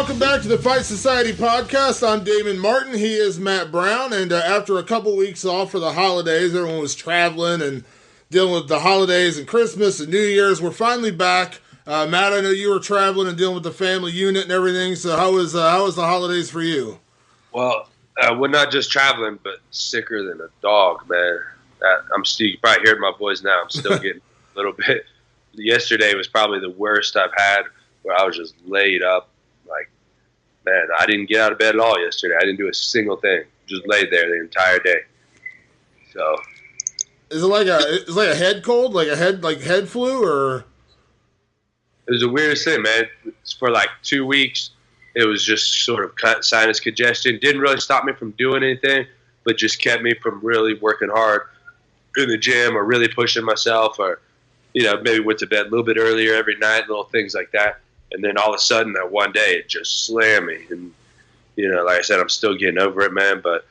welcome back to the Fight Society podcast. I'm Damon Martin. He is Matt Brown. And after a couple weeks off for the holidays, everyone was traveling and dealing with the holidays and Christmas and New Year's. We're finally back. Matt, I know you were traveling and dealing with the family unit and everything. So how was the holidays for you? Well, we're not just traveling, but sicker than a dog, man. I'm still, you probably heard my voice now. I'm still getting a little bit. Yesterday was probably the worst I've had, where I was just laid up. Like, man, I didn't get out of bed at all yesterday. I didn't do a single thing. Just laid there the entire day. So, is it like a head cold, like head flu, or? It was the weirdest thing, man. For like 2 weeks, it was just sort of sinus congestion. Didn't really stop me from doing anything, but just kept me from really working hard in the gym or really pushing myself, or, you know, maybe went to bed a little bit earlier every night, little things like that. And then all of a sudden that one day it just slammed me. And, you know, like I said, I'm still getting over it, man, but,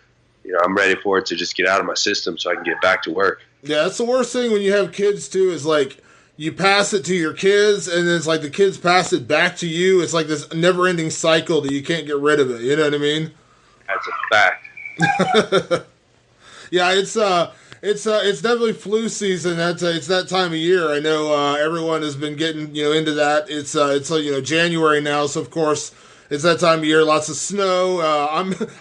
you know, I'm ready for it to just get out of my system so I can get back to work. Yeah, that's the worst thing when you have kids too, is like you pass it to your kids and then it's like the kids pass it back to you. It's like this never ending cycle that you can't get rid of it. You know what I mean? That's a fact. Yeah, it's definitely flu season. It's that time of year. I know everyone has been getting into that. It's January now, so of course it's that time of year. Lots of snow.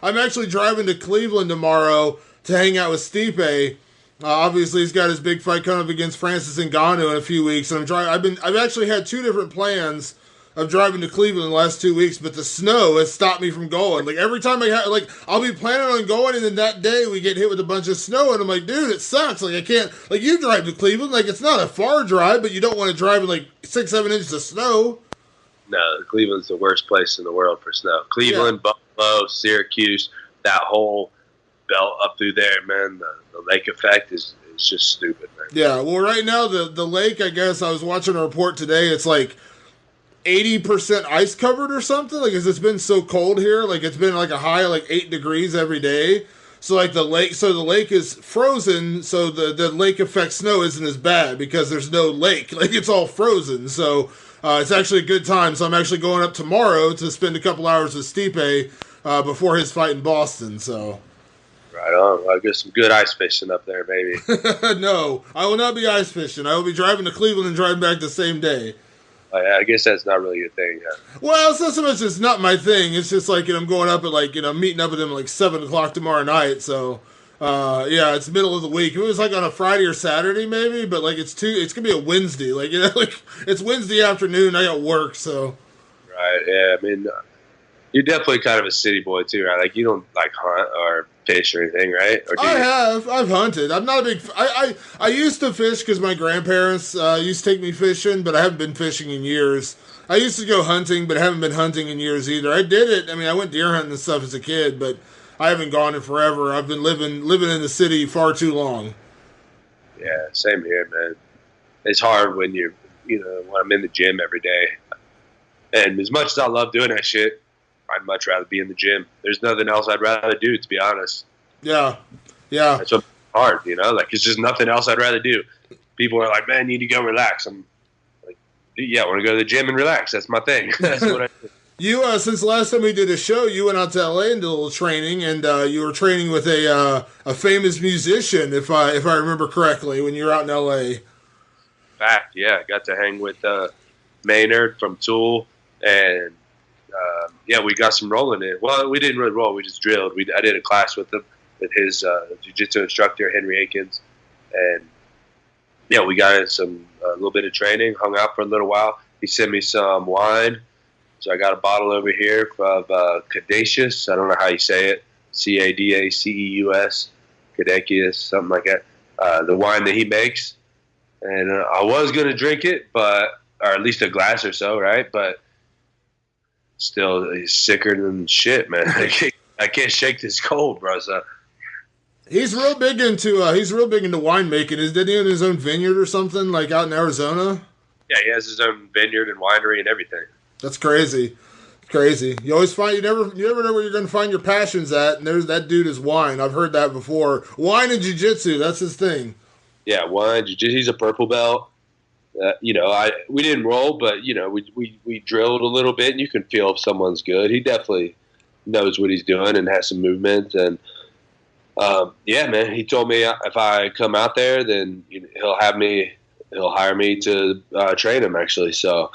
I'm actually driving to Cleveland tomorrow to hang out with Stipe. Obviously, he's got his big fight coming up against Francis Ngannou in a few weeks. And I've actually had two different plans of driving to Cleveland in the last 2 weeks, but the snow has stopped me from going. Like, every time I'll be planning on going, and then that day we get hit with a bunch of snow, and I'm like, dude, it sucks. Like, I can't, like, you drive to Cleveland, like, it's not a far drive, but you don't want to drive in, like, 6-7 inches of snow. No, Cleveland's the worst place in the world for snow. Cleveland, yeah. Buffalo, Syracuse, that whole belt up through there, man, the lake effect is just stupid, man. Yeah, well, right now, the lake, I guess, I was watching a report today, it's like 80% ice covered or something, like, 'cause it's been so cold here, like, it's been like a high of like 8 degrees every day, so like the lake is frozen, so the lake effect snow isn't as bad because there's no lake, like, it's all frozen, so it's actually a good time. So I'm actually going up tomorrow to spend a couple hours with Stipe before his fight in Boston, so. Right on. I'll get some good ice fishing up there, maybe. No, I will not be ice fishing. I will be driving to Cleveland and driving back the same day. I guess that's not really your thing, huh? Well, it's not so much it's not my thing. It's just like, I'm going up at like, meeting up with him at like 7 o'clock tomorrow night. So, yeah, it's middle of the week. It was like on a Friday or Saturday maybe, but like it's going to be a Wednesday. Like, like it's Wednesday afternoon. I got work, so. Right, yeah. I mean, you're definitely kind of a city boy too, right? Like, you don't like hunt or fish or anything, right? Or I've hunted. I'm not a big. I used to fish because my grandparents used to take me fishing, but I haven't been fishing in years. I used to go hunting, but I haven't been hunting in years either. I did it. I mean, I went deer hunting and stuff as a kid, but I haven't gone in forever. I've been living in the city far too long. Yeah, same here, man. It's hard when when I'm in the gym every day, and as much as I love doing that shit, I'd much rather be in the gym. There's nothing else I'd rather do, to be honest. Yeah. Yeah. That's what's hard, Like, it's just nothing else I'd rather do. People are like, man, you need to go relax. I'm like, yeah, I want to go to the gym and relax. That's my thing. That's what I do. You, since the last time we did a show, you went out to L.A. and did a little training, and you were training with a famous musician, if I remember correctly, when you were out in L.A. Fact, yeah. I got to hang with Maynard from Tool, and yeah, we got some rolling in. Well, we didn't really roll. We just drilled. I did a class with him, with his jiu-jitsu instructor, Henry Akins. And, yeah, we got in a little bit of training, hung out for a little while. He sent me some wine. So I got a bottle over here of Caduceus. I don't know how you say it. Cadaceus. Caduceus, something like that. The wine that he makes. And I was going to drink it, or at least a glass or so, right? But still, he's sicker than shit, man. I can't shake this cold, bro. So. He's real big into winemaking. Did he own his own vineyard or something, like out in Arizona? Yeah, he has his own vineyard and winery and everything. That's crazy. Crazy. You always find you never know where you're going to find your passions at, and that dude is wine. I've heard that before. Wine and jiu-jitsu, that's his thing. Yeah, wine, jiu-jitsu. He's a purple belt. we didn't roll, but we drilled a little bit, and you can feel if someone's good. He definitely knows what he's doing and has some movement. And man, he told me if I come out there, then he'll hire me to train him. Actually, so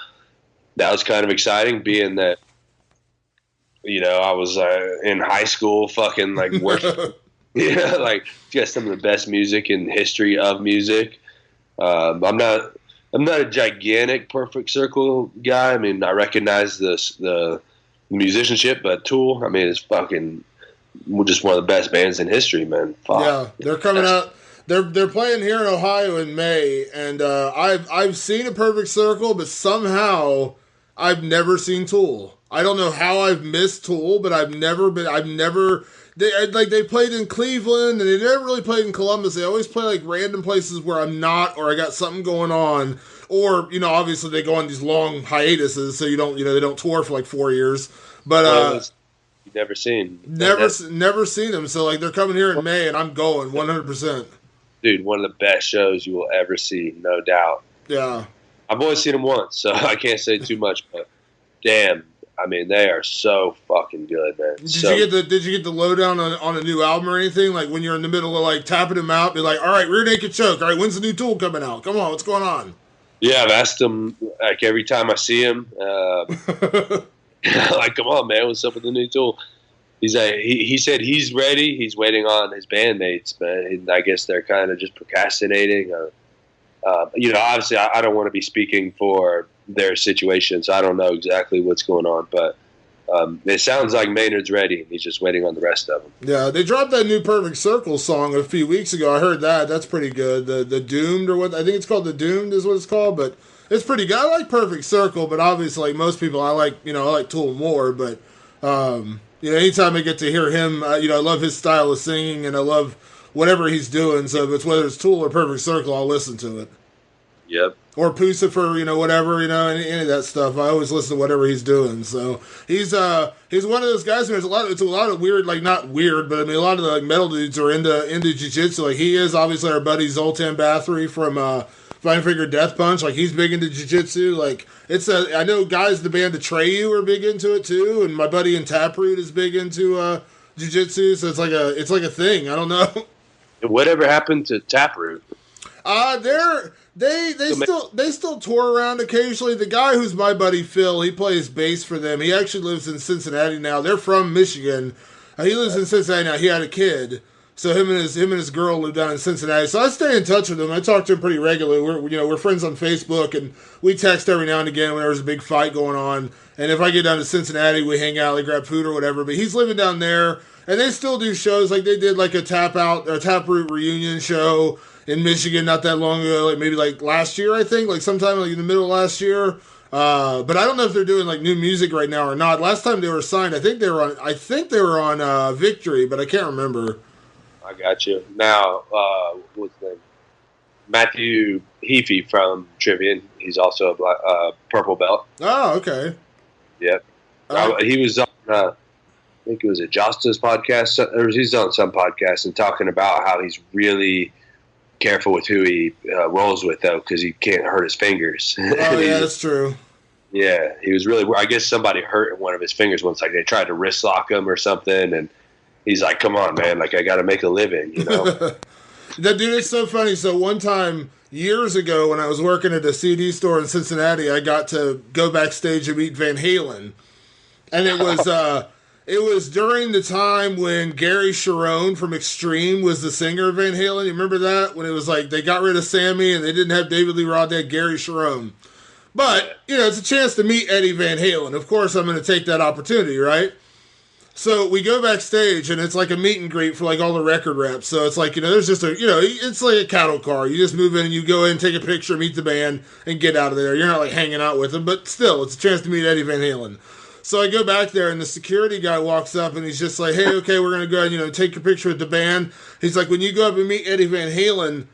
that was kind of exciting, being that I was in high school, fucking like working. Like got some of the best music in history of music. I'm not a gigantic Perfect Circle guy. I mean, I recognize the musicianship, but Tool, I mean, it's fucking just one of the best bands in history, man. Fuck. Yeah, they're coming out. They're playing here in Ohio in May, and I've seen a Perfect Circle, but somehow I've never seen Tool. I don't know how I've missed Tool, but they played in Cleveland, and they never really played in Columbus. They always play like random places where I'm not, or I got something going on, or obviously they go on these long hiatuses, so they don't tour for like 4 years. But you've never seen seen them. So like they're coming here in May, and I'm going 100%. Dude, one of the best shows you will ever see, no doubt. Yeah, I've only seen them once, so I can't say too much, but damn. I mean, they are so fucking good, man. Did you get the lowdown on a new album or anything? Like when you're in the middle of like tapping them out, be like, all right, Rear Naked Choke. All right, when's the new Tool coming out? Come on, what's going on? Yeah, I've asked him like every time I see him. Like, come on, man, what's up with the new Tool? He's he said he's ready. He's waiting on his bandmates, man. I guess they're kind of just procrastinating. Obviously, I don't want to be speaking for their situation, so I don't know exactly what's going on, but it sounds like Maynard's ready. He's just waiting on the rest of them. Yeah, they dropped that new Perfect Circle song a few weeks ago. I heard that. That's pretty good. The Doomed, or what I think it's called, the Doomed is what it's called, but it's pretty good. I like Perfect Circle, but obviously, like most people, I like Tool more. But anytime I get to hear him, I love his style of singing, and I love whatever he's doing. So whether it's Tool or Perfect Circle, I'll listen to it. Yep. Or Pucifer, whatever, any of that stuff. I always listen to whatever he's doing. So he's one of those guys. It's a lot of weird, like not weird, but I mean a lot of the like metal dudes are into jiu-jitsu. Like he is obviously our buddy Zoltan Bathory from Fine Finger Death Punch. Like he's big into jiu-jitsu. Like I know guys in the band Atreyu are big into it too, and my buddy in Taproot is big into jiu-jitsu. So it's like a thing. I don't know. Whatever happened to Taproot? They still tour around occasionally. The guy who's my buddy Phil, he plays bass for them. He actually lives in Cincinnati now. They're from Michigan. He lives in Cincinnati now. He had a kid, so him and his girl live down in Cincinnati. So I stay in touch with him. I talk to him pretty regularly. We're friends on Facebook, and we text every now and again when there's a big fight going on. And if I get down to Cincinnati, we hang out, like grab food or whatever. But he's living down there, and they still do shows. Like they did like a Taproot reunion show in Michigan not that long ago, like maybe like last year, I think, like sometime like in the middle of last year. But I don't know if they're doing like new music right now or not. Last time they were signed, I think they were on Victory, but I can't remember. I got you. Now, what's his name? Matthew Heafy from Trivian. He's also a purple belt. Oh, okay. Yep. He was on, I think it was a Josta's podcast, or he's on some podcast and talking about how he's really careful with who he rolls with, though, because he can't hurt his fingers. Oh, yeah, that's true. Yeah, he was really. I guess somebody hurt one of his fingers once. Like they tried to wrist lock him or something, and he's like, "Come on, man! Like I got to make a living, That dude is so funny. So one time years ago, when I was working at a CD store in Cincinnati, I got to go backstage and meet Van Halen, and it was. It was during the time when Gary Cherone from Extreme was the singer of Van Halen. You remember that? When it was like they got rid of Sammy and they didn't have David Lee Roth, they had Gary Cherone. But, it's a chance to meet Eddie Van Halen. Of course, I'm going to take that opportunity, right? So we go backstage and it's like a meet and greet for like all the record reps. So it's like, there's just it's like a cattle car. You just move in and you go in, take a picture, meet the band, and get out of there. You're not like hanging out with them, but still, it's a chance to meet Eddie Van Halen. So I go back there, and the security guy walks up, and he's just like, hey, okay, we're going to go ahead and, take your picture with the band. He's like, when you go up and meet Eddie Van Halen,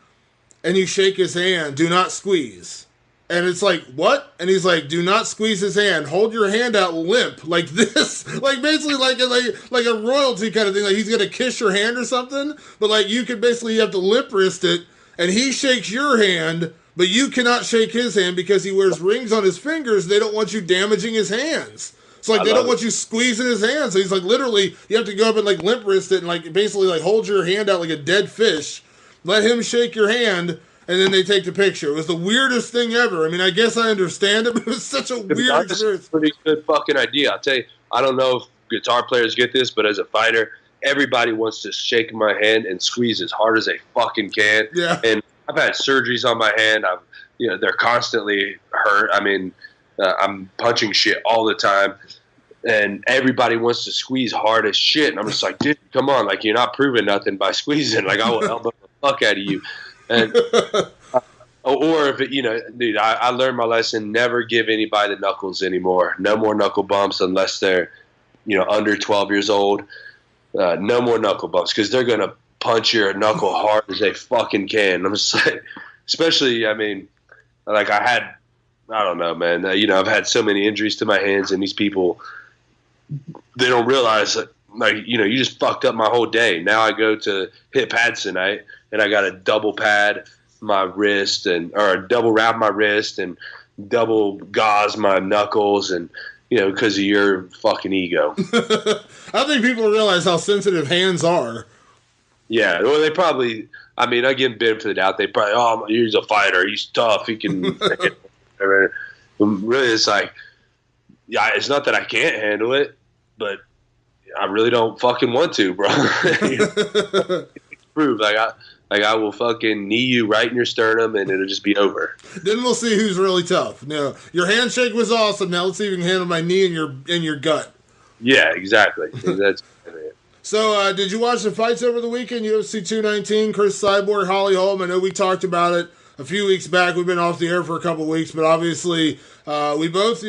and you shake his hand, do not squeeze. And it's like, what? And he's like, do not squeeze his hand. Hold your hand out limp, like this. Like, basically like a royalty kind of thing. Like, he's going to kiss your hand or something. But, like, you have to limp wrist it, and he shakes your hand, but you cannot shake his hand because he wears rings on his fingers. They don't want you damaging his hands. So like they don't want you squeezing his hand. So he's like literally you have to go up and like limp wrist it and like basically like hold your hand out like a dead fish. Let him shake your hand, and then they take the picture. It was the weirdest thing ever. I mean, I guess I understand it, but it was such a weird experience. Pretty good fucking idea. I'll tell you, I don't know if guitar players get this, but as a fighter, everybody wants to shake my hand and squeeze as hard as they fucking can. Yeah. And I've had surgeries on my hand. They're constantly hurt. I mean, I'm punching shit all the time, and everybody wants to squeeze hard as shit. And I'm just like, dude, come on, like you're not proving nothing by squeezing. Like I will elbow the fuck out of you. And or if it, dude, I learned my lesson. Never give anybody the knuckles anymore. No more knuckle bumps unless they're, under 12 years old. No more knuckle bumps because they're gonna punch your knuckle hard as they fucking can. I'm just like, especially, I mean, like I don't know, man. I've had so many injuries to my hands, and these people, they don't realize that, like, you just fucked up my whole day. Now I go to hit pads tonight, and I got to double pad my wrist or double wrap my wrist and double gauze my knuckles, and because of your fucking ego. I think people realize how sensitive hands are. Yeah, well, they probably. I mean, I give him benefit of the doubt. They probably, he's a fighter. He's tough. He can. Really, it's like, yeah, it's not that I can't handle it, but I really don't fucking want to, bro. Prove I will fucking knee you right in your sternum, and it'll just be over. Then we'll see who's really tough. No, your handshake was awesome. Now let's see if you can handle my knee in your gut. Yeah, exactly. That's. So, did you watch the fights over the weekend? UFC 219, Cris Cyborg, Holly Holm. I know we talked about it a few weeks back. We've been off the air for a couple of weeks, but obviously we both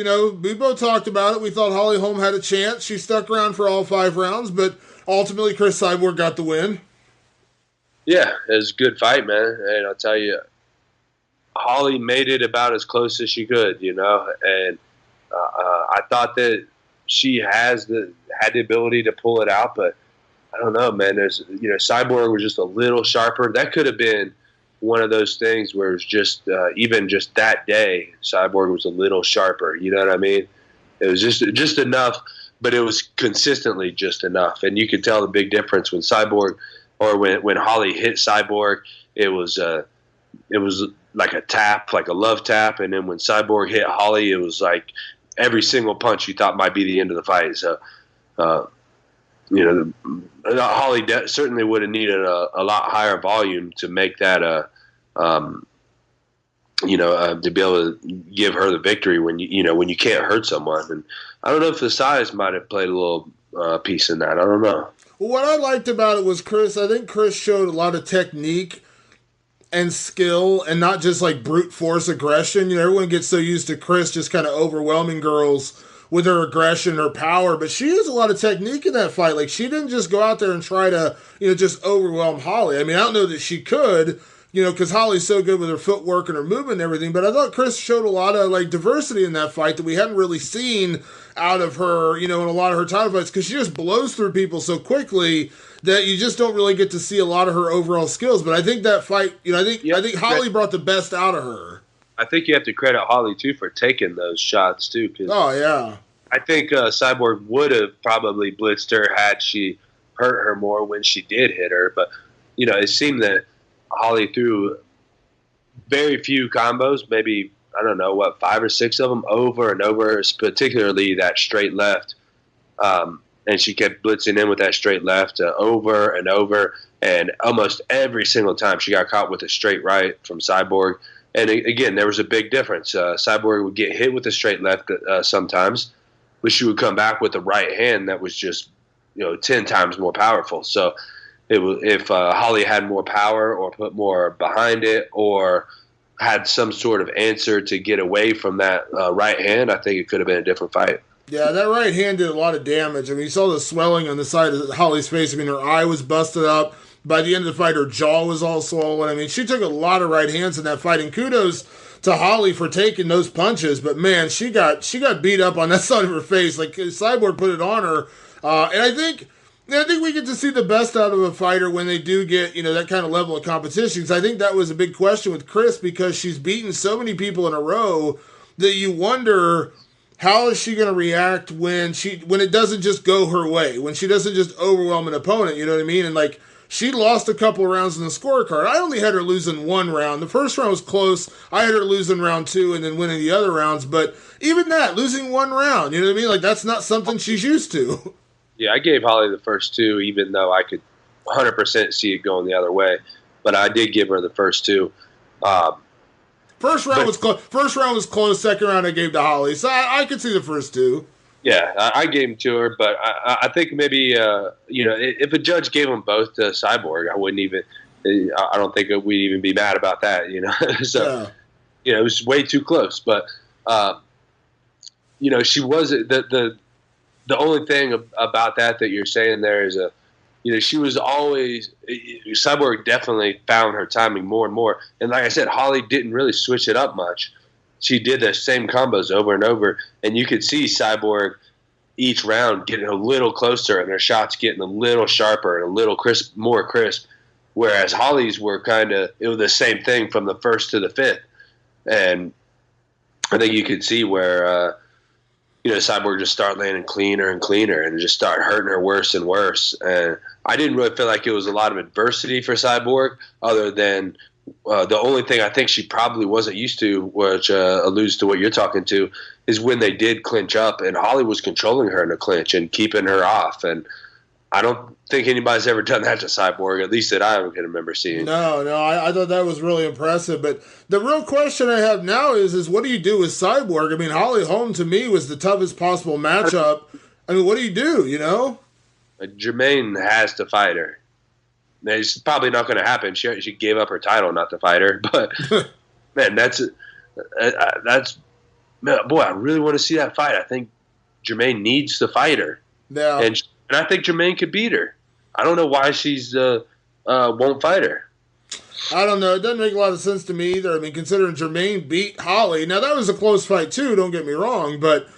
talked about it. We thought Holly Holm had a chance. She stuck around for all 5 rounds, but ultimately Cris Cyborg got the win. Yeah, it was a good fight, man. And I'll tell you, Holly made it about as close as she could, and I thought that she had the ability to pull it out, but I don't know, man. There's, Cyborg was just a little sharper. That could have been one of those things where it's just, even just that day, Cyborg was a little sharper. You know what I mean? It was just enough, but it was consistently just enough. And you could tell the big difference when Cyborg, or when Holly hit Cyborg, it was like a tap, like a love tap. And then when Cyborg hit Holly, it was like every single punch you thought might be the end of the fight. So, Holly certainly would have needed a lot higher volume to make that to be able to give her the victory when you can't hurt someone. And I don't know if the size might have played a little piece in that. I don't know. Well, what I liked about it was Cris. I think Cris showed a lot of technique and skill, and not just like brute force aggression. Everyone gets so used to Cris just kind of overwhelming girls with her aggression or power, but she used a lot of technique in that fight. Like, she didn't just go out there and try to, just overwhelm Holly. I mean, I don't know that she could, because Holly's so good with her footwork and her movement and everything, but I thought Cris showed a lot of, like, diversity in that fight that we hadn't really seen out of her, in a lot of her title fights, because she just blows through people so quickly that you just don't really get to see a lot of her overall skills. But I think that fight, I think Holly brought the best out of her. I think you have to credit Holly, too, for taking those shots, too. Oh, yeah. I think Cyborg would have probably blitzed her had she hurt her more when she did hit her. But, it seemed that Holly threw very few combos, maybe, 5 or 6 of them over and over, particularly that straight left. And she kept blitzing in with that straight left over and over. And almost every single time she got caught with a straight right from Cyborg. And again, there was a big difference. Cyborg would get hit with a straight left sometimes, but she would come back with a right hand that was just, 10 times more powerful. So if Holly had more power or put more behind it or had some sort of answer to get away from that right hand, I think it could have been a different fight. Yeah, that right hand did a lot of damage. I mean, you saw the swelling on the side of Holly's face. I mean, her eye was busted up. By the end of the fight, her jaw was all swollen. I mean, she took a lot of right hands in that fight, and kudos to Holly for taking those punches. But man, she got beat up on that side of her face. Like, Cyborg put it on her, and I think Yeah, I think we get to see the best out of a fighter when they do get, that kind of level of competition. Because I think that was a big question with Cris because she's beaten so many people in a row that you wonder how is she going to react when it doesn't just go her way, when she doesn't just overwhelm an opponent, you know what I mean? And like she lost a couple of rounds in the scorecard. I only had her losing one round. The first round was close. I had her losing round 2 and then winning the other rounds. But even that, losing one round, you know what I mean? Like that's not something she's used to. Yeah, I gave Holly the first 2, even though I could 100% see it going the other way. But I did give her the first 2. First round was close. First round was close. Second round I gave to Holly, so I could see the first 2. Yeah, I gave them to her, but I think maybe if a judge gave them both to Cyborg, I wouldn't even. I don't think we'd even be mad about that. So it was way too close. But she was the only thing about that you're saying there is she was always Cyborg definitely found her timing more and more. And like I said, Holly didn't really switch it up much. She did the same combos over and over, and you could see Cyborg each round getting a little closer and her shots getting a little sharper and a little more crisp, whereas Holly's were it was the same thing from the first to the 5th. And I think you could see where Cyborg just started landing cleaner and cleaner and just started hurting her worse and worse. And I didn't really feel like it was a lot of adversity for Cyborg other than the only thing I think she probably wasn't used to, which alludes to what you're talking to, is when they did clinch up and Holly was controlling her in a clinch and keeping her off. And I don't think anybody's ever done that to Cyborg, at least that I can remember seeing. No, I thought that was really impressive. But the real question I have now is what do you do with Cyborg? I mean, Holly Holm to me was the toughest possible matchup. I mean, what do? Jermaine has to fight her. It's probably not going to happen. She gave up her title not to fight her. But, man, boy, I really want to see that fight. I think Jermaine needs to fight her. Yeah. And I think Jermaine could beat her. I don't know why she's won't fight her. I don't know. It doesn't make a lot of sense to me either. I mean, considering Jermaine beat Holly. Now, that was a close fight, too. Don't get me wrong. But,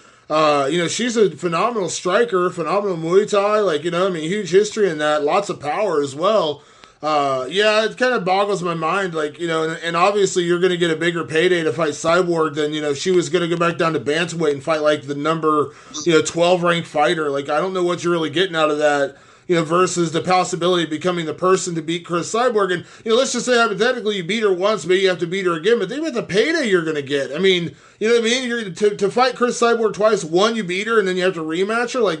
she's a phenomenal striker, phenomenal Muay Thai. Huge history in that. Lots of power as well. It kind of boggles my mind. And obviously you're going to get a bigger payday to fight Cyborg than, she was going to go back down to bantamweight and fight like the number, 12 ranked fighter. I don't know what you're really getting out of that. Versus the possibility of becoming the person to beat Cris Cyborg. And, let's just say hypothetically you beat her once, maybe you have to beat her again, but think about the payday you're going to get. I mean, you know what I mean? You're to fight Cris Cyborg twice, one, you beat her, and then you have to rematch her.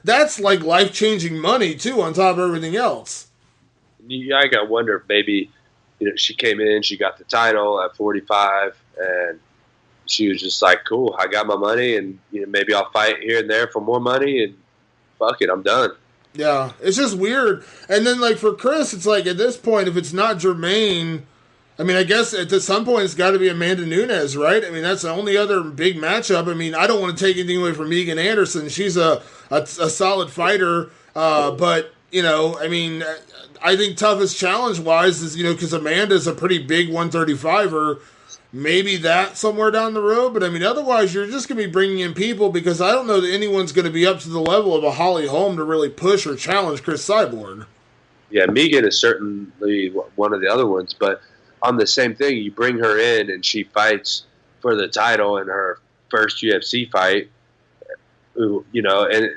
That's like life-changing money, too, on top of everything else. I got to wonder if maybe, she came in, she got the title at 45, and she was just like, cool, I got my money, and, maybe I'll fight here and there for more money, and fuck it, I'm done. Yeah, it's just weird. And then, for Cris, it's at this point, if it's not Jermaine, I mean, I guess at some point it's got to be Amanda Nunes, right? I mean, that's the only other big matchup. I mean, I don't want to take anything away from Megan Anderson. She's a solid fighter. But, I think toughest challenge-wise is, because Amanda's a pretty big 135er. Maybe that somewhere down the road, but otherwise you're just going to be bringing in people because I don't know that anyone's going to be up to the level of a Holly Holm to really push or challenge Cris Cyborg. Yeah, Megan is certainly one of the other ones, but on the same thing, you bring her in and she fights for the title in her first UFC fight, and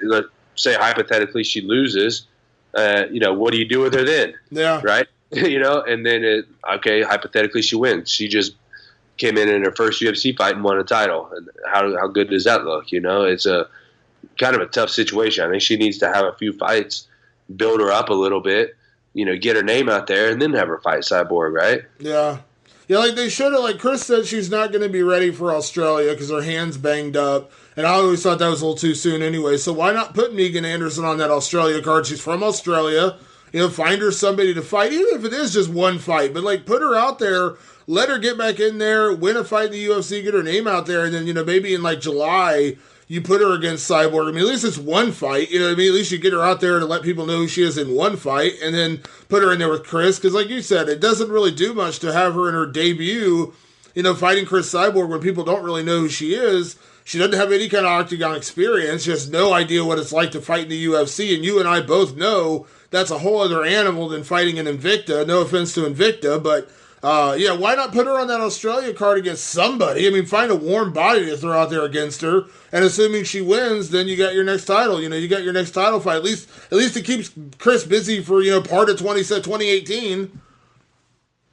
let's say hypothetically she loses, what do you do with her then? Yeah. Right? And then hypothetically she wins. She just came in her first UFC fight and won a title. And how good does that look? It's a kind of a tough situation. I think she needs to have a few fights, build her up a little bit, get her name out there, and then have her fight Cyborg, right? Yeah. Yeah, they should have, Cris said she's not going to be ready for Australia because her hand's banged up. And I always thought that was a little too soon anyway. So why not put Megan Anderson on that Australia card? She's from Australia. Find her somebody to fight, even if it is just one fight. But, put her out there. Let her get back in there, win a fight in the UFC, get her name out there, and then, maybe in July, you put her against Cyborg. At least it's one fight, At least you get her out there to let people know who she is in one fight, and then put her in there with Cris, because like you said, it doesn't really do much to have her in her debut, fighting Cris Cyborg when people don't really know who she is. She doesn't have any kind of Octagon experience. She has no idea what it's like to fight in the UFC. And you and I both know that's a whole other animal than fighting in Invicta. No offense to Invicta, but yeah, why not put her on that Australia card against somebody? I mean, find a warm body to throw out there against her. And assuming she wins, then you got your next title. You know, you got your next title fight. At least it keeps Cris busy for, you know, part of 2018.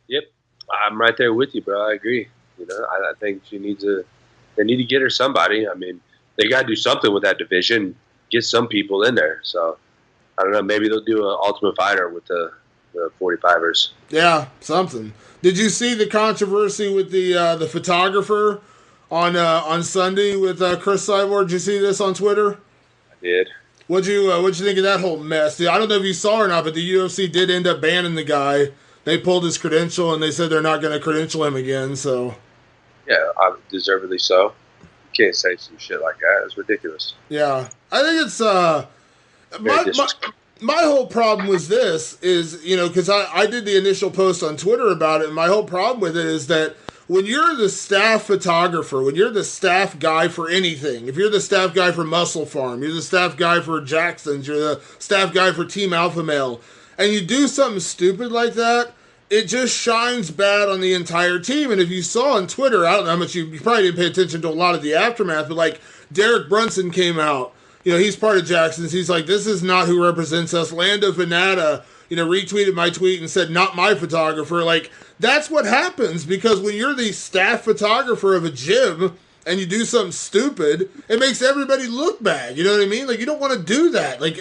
Yep, I'm right there with you, bro. I agree. You know, I think they need to get her somebody. I mean, they got to do something with that division, get some people in there. So, I don't know, maybe they'll do an Ultimate Fighter with the 45ers. Yeah, something. Did you see the controversy with the photographer on Sunday with Cris Cyborg? Did you see this on Twitter? I did. What'd you think of that whole mess? I don't know if you saw or not, but the UFC did end up banning the guy. They pulled his credential, and they said they're not going to credential him again. So, yeah, deservedly so. You can't say some shit like that. It's ridiculous. Yeah, I think it's my whole problem was this is, you know, because I did the initial post on Twitter about it, and my whole problem with it is that when you're the staff photographer, when you're the staff guy for anything, if you're the staff guy for Muscle Farm, you're the staff guy for Jackson's, you're the staff guy for Team Alpha Male, and you do something stupid like that, it just shines bad on the entire team. And if you saw on Twitter, I don't know how much you probably didn't pay attention to a lot of the aftermath, but like Derek Brunson came out. You know, he's part of Jackson's. He's like, this is not who represents us. Lando Venata, you know, retweeted my tweet and said, not my photographer. Like, that's what happens, because when you're the staff photographer of a gym and you do something stupid, it makes everybody look bad. You know what I mean? Like, you don't want to do that. Like,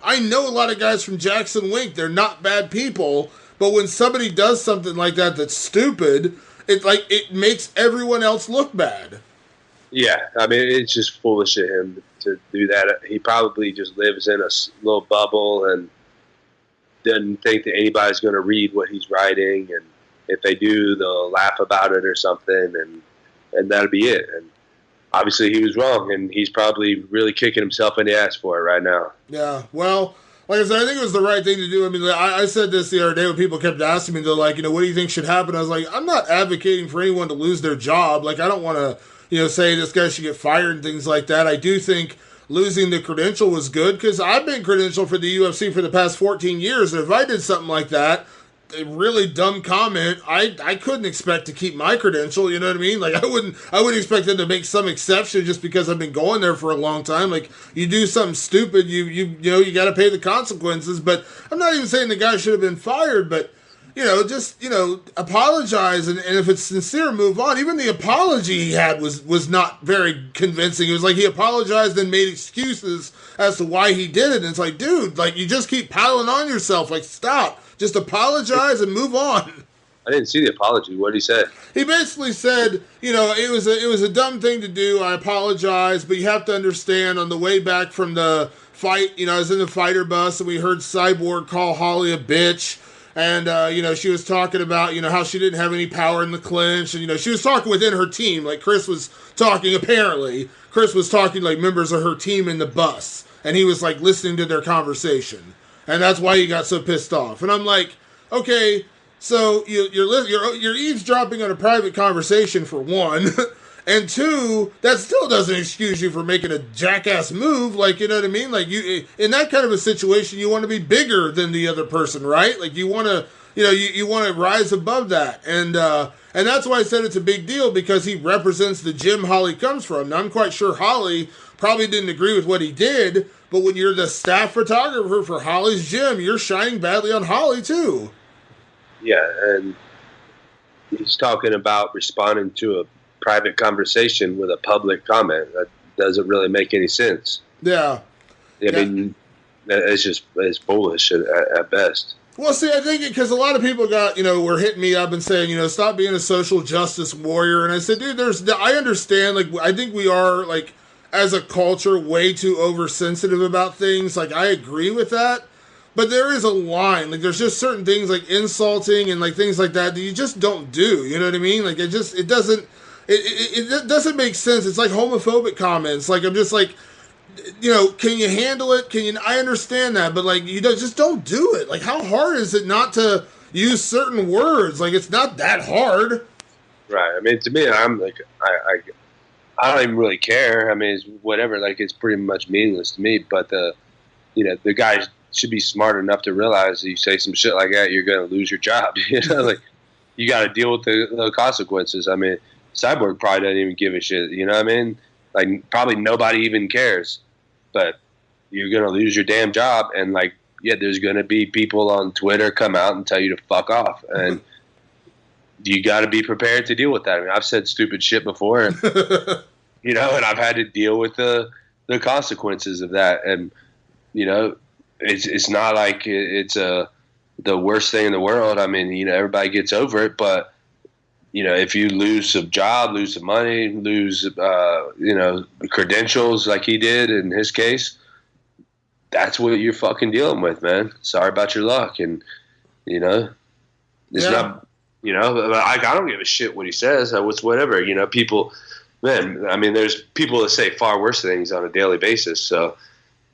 I know a lot of guys from Jackson Wink. They're not bad people. But when somebody does something like that that's stupid, it makes everyone else look bad. Yeah, I mean, it's just foolish of him to do that. He probably just lives in a little bubble and doesn't think that anybody's going to read what he's writing. And if they do, they'll laugh about it or something, and that'll be it. And obviously he was wrong, and he's probably really kicking himself in the ass for it right now. Yeah, well, like I said, I think it was the right thing to do. I mean, I said this the other day when people kept asking me, they're like, you know, what do you think should happen? I was like, I'm not advocating for anyone to lose their job. Like, I don't want to, you know, say this guy should get fired and things like that. I do think losing the credential was good, because I've been credentialed for the UFC for the past 14 years. And if I did something like that, a really dumb comment, I couldn't expect to keep my credential. You know what I mean? Like, I wouldn't expect them to make some exception just because I've been going there for a long time. Like, you do something stupid, you know, you got to pay the consequences. But I'm not even saying the guy should have been fired, but, you know, just, you know, apologize, and if it's sincere, move on. Even the apology he had was not very convincing. It was like he apologized and made excuses as to why he did it. And it's like, dude, like, you just keep piling on yourself. Like, stop. Just apologize and move on. I didn't see the apology. What did he say? He basically said, you know, it was a dumb thing to do. I apologize, but you have to understand, on the way back from the fight, you know, I was in the fighter bus and we heard Cyborg call Holly a bitch. And, you know, she was talking about, you know, how she didn't have any power in the clinch. And, you know, she was talking within her team. Like, Cris was talking, apparently. Cris was talking like members of her team in the bus. And he was, like, listening to their conversation. And that's why he got so pissed off. And I'm like, okay, so you're eavesdropping on a private conversation, for one. And two, that still doesn't excuse you for making a jackass move. Like, you know what I mean? Like, you, in that kind of a situation, you want to be bigger than the other person, right? Like, you want to, you know, you want to rise above that. And that's why I said it's a big deal, because he represents the gym Holly comes from. Now, I'm quite sure Holly probably didn't agree with what he did, but when you're the staff photographer for Holly's gym, you're shining badly on Holly too. Yeah, and he's talking about responding to a private conversation with a public comment. That doesn't really make any sense. Yeah. I mean, it's bullish at best. Well, see, I think because a lot of people were hitting me up and saying, you know, stop being a social justice warrior. And I said, dude, I understand. Like, I think we are, like, as a culture, way too oversensitive about things. Like, I agree with that. But there is a line. Like, there's just certain things, like insulting and, like, things like that you just don't do. You know what I mean? Like, it doesn't make sense. It's like homophobic comments. Like, I'm just like, you know, can you handle it? I understand that, but, like, just don't do it. Like, how hard is it not to use certain words? Like, it's not that hard. Right. I mean, to me, I'm like, I don't even really care. I mean, it's whatever. Like, it's pretty much meaningless to me. But the guy should be smart enough to realize that you say some shit like that, you're going to lose your job. Like, you got to deal with the consequences. I mean, Cyborg probably doesn't even give a shit. You know what I mean? Like, probably nobody even cares. But you're going to lose your damn job. And, like, yeah, there's going to be people on Twitter come out and tell you to fuck off. And you got to be prepared to deal with that. I mean, I've said stupid shit before, and, and I've had to deal with the consequences of that. And, it's not like it's the worst thing in the world. I mean, everybody gets over it, but, if you lose a job, lose some money, lose, credentials like he did in his case, that's what you're fucking dealing with, man. Sorry about your luck. And, it's not, I don't give a shit what he says. It's whatever, people, man, I mean, there's people that say far worse things on a daily basis. So,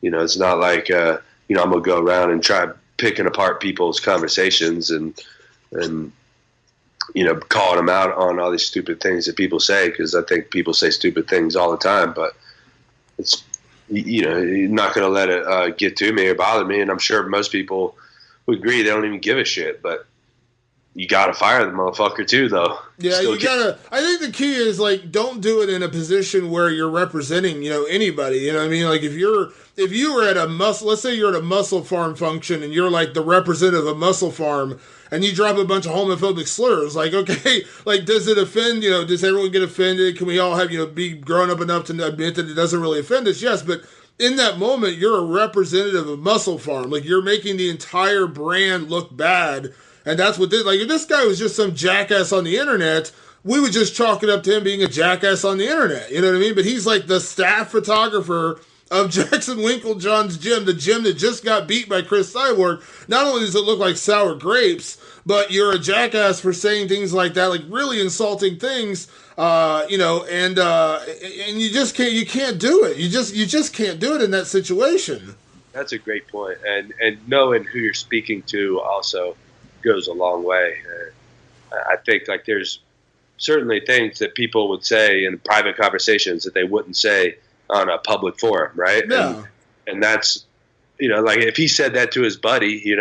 it's not like, I'm going to go around and try picking apart people's conversations and calling them out on all these stupid things that people say, because I think people say stupid things all the time, but it's, you're not going to let it get to me or bother me. And I'm sure most people would agree they don't even give a shit, but you got to fire the motherfucker too, though. Yeah, I think the key is, like, don't do it in a position where you're representing, anybody. You know what I mean? Like, if you were at let's say you're at a muscle farm function and you're like the representative of muscle farm, and you drop a bunch of homophobic slurs, like, okay, like, does it offend, does everyone get offended? Can we all have, be grown up enough to admit that it doesn't really offend us? Yes, but in that moment, you're a representative of muscle farm. Like, you're making the entire brand look bad. And that's what like, if this guy was just some jackass on the internet, we would just chalk it up to him being a jackass on the internet. You know what I mean? But he's like the staff photographer of Jackson Winklejohn's gym, the gym that just got beat by Cris Cyborg. Not only does it look like sour grapes, but you're a jackass for saying things like that, like really insulting things, and you just can't do it. You just can't do it in that situation. That's a great point. And knowing who you're speaking to also goes a long way. I think, like, there's certainly things that people would say in private conversations that they wouldn't say on a public forum, right? Yeah. And that's, like, if he said that to his buddy,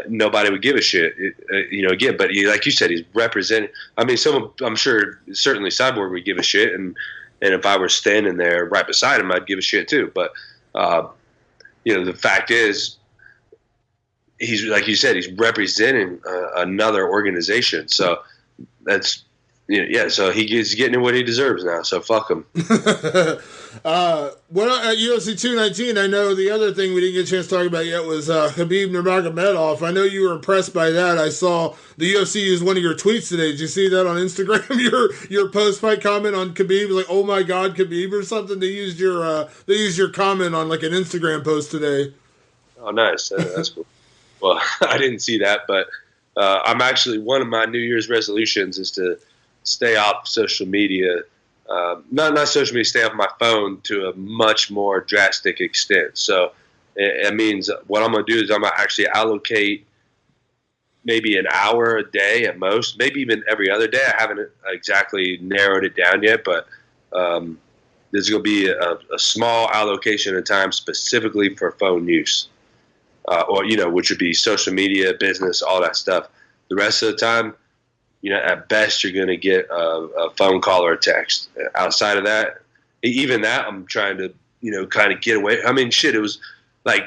nobody would give a shit, again. But like you said, he's representing. I mean, I'm sure certainly Cyborg would give a shit, and if I were standing there right beside him, I'd give a shit too. But the fact is, he's, like you said, he's representing another organization. So that's, so he's getting what he deserves now. So fuck him. At UFC 219, I know the other thing we didn't get a chance to talk about yet was Khabib Nurmagomedov. I know you were impressed by that. I saw the UFC used one of your tweets today. Did you see that on Instagram? your post-fight comment on Khabib, like, "Oh my God, Khabib" or something. They used your comment on, like, an Instagram post today. Oh, nice. That's cool. Well, I didn't see that, but I'm actually, one of my New Year's resolutions is to stay off social media. Not social media, stay off my phone to a much more drastic extent. So it means what I'm going to do is I'm going to actually allocate maybe an hour a day at most, maybe even every other day. I haven't exactly narrowed it down yet, but there's going to be a small allocation of time specifically for phone use. Which would be social media, business, all that stuff. The rest of the time, at best, you're going to get a phone call or a text. Outside of that, even that, I'm trying to, kind of get away. I mean, shit, it was like,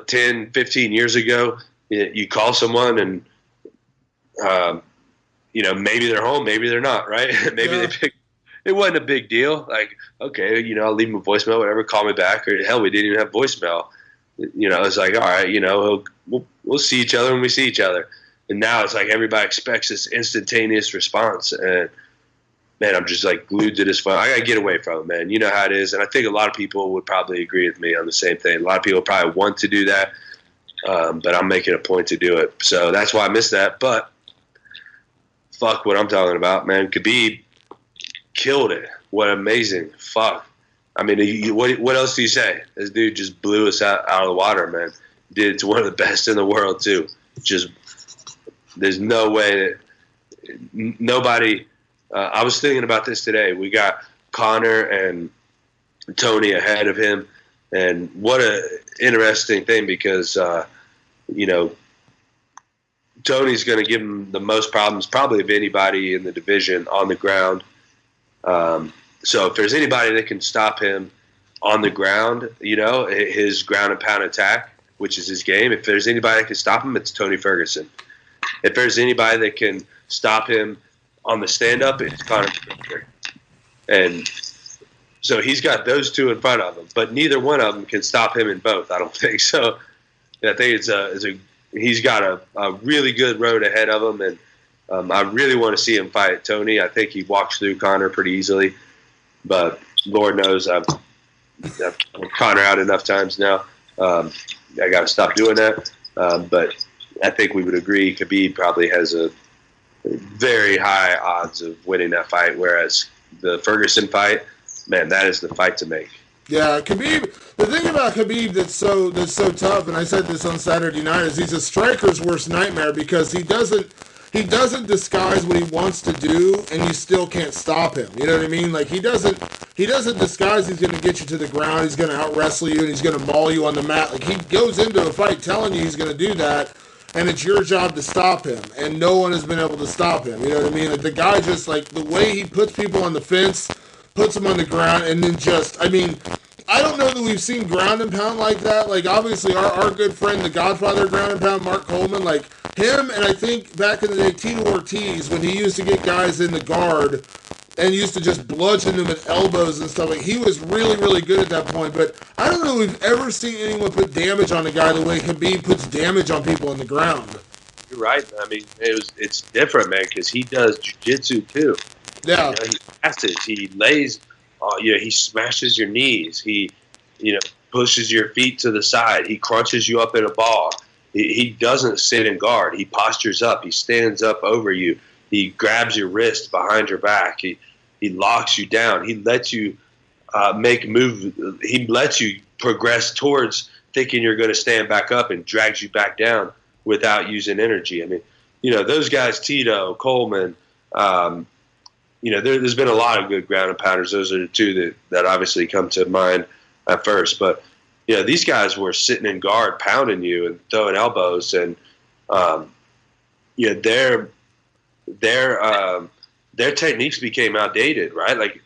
10, 15 years ago, you call someone and, maybe they're home, maybe they're not, right? Maybe they pick. It wasn't a big deal. Like, okay, I'll leave them a voicemail, whatever, call me back. Or hell, we didn't even have voicemail. It's like, all right, we'll see each other when we see each other. And now it's like everybody expects this instantaneous response. And, man, I'm just, like, glued to this phone. I got to get away from it, man. You know how it is. And I think a lot of people would probably agree with me on the same thing. A lot of people probably want to do that, but I'm making a point to do it. So that's why I missed that. But fuck what I'm talking about, man. Khabib killed it. What amazing. Fuck. I mean, what else do you say? This dude just blew us out of the water, man. Did it to one of the best in the world, too. Just, there's no way that nobody. I was thinking about this today. We got Conor and Tony ahead of him. And what a interesting thing because, Tony's going to give him the most problems probably of anybody in the division on the ground. So if there's anybody that can stop him on the ground, his ground and pound attack, which is his game, if there's anybody that can stop him, it's Tony Ferguson. If there's anybody that can stop him on the stand-up, it's Conor McGregor. And so he's got those two in front of him, but neither one of them can stop him in both, I don't think. So I think he's got a really good road ahead of him, and I really want to see him fight Tony. I think he walks through Conor pretty easily, but Lord knows I've Conor out enough times now. I got to stop doing that. But I think we would agree Khabib probably has a very high odds of winning that fight, whereas the Ferguson fight, man, that is the fight to make. Yeah, Khabib. The thing about Khabib that's so tough, and I said this on Saturday night, is he's a striker's worst nightmare because he doesn't disguise what he wants to do, and you still can't stop him. You know what I mean? Like he doesn't disguise he's going to get you to the ground, he's going to out wrestle you, and he's going to maul you on the mat. Like he goes into a fight telling you he's going to do that, and it's your job to stop him, and no one has been able to stop him. You know what I mean? Like the guy just like the way he puts people on the fence, puts them on the ground, and then I don't know that we've seen ground and pound like that. Like, obviously, our good friend, the Godfather ground and pound, Mark Coleman, like him, and I think back in the day, Tito Ortiz, when he used to get guys in the guard and used to just bludgeon them with elbows and stuff, like he was really, really good at that point. But I don't know if we've ever seen anyone put damage on a guy the way Khabib puts damage on people on the ground. You're right. I mean, it's different, man, because he does jiu-jitsu, too. Yeah. He passes, he lays... he smashes your knees. He, pushes your feet to the side. He crunches you up in a ball. He doesn't sit and guard. He postures up. He stands up over you. He grabs your wrist behind your back. He locks you down. He lets you make moves. He lets you progress towards thinking you're going to stand back up and drags you back down without using energy. I mean, those guys, Tito, Coleman, there's been a lot of good ground and pounders. Those are the two that obviously come to mind at first. But, these guys were sitting in guard, pounding you and throwing elbows. And, their techniques became outdated, right? Like,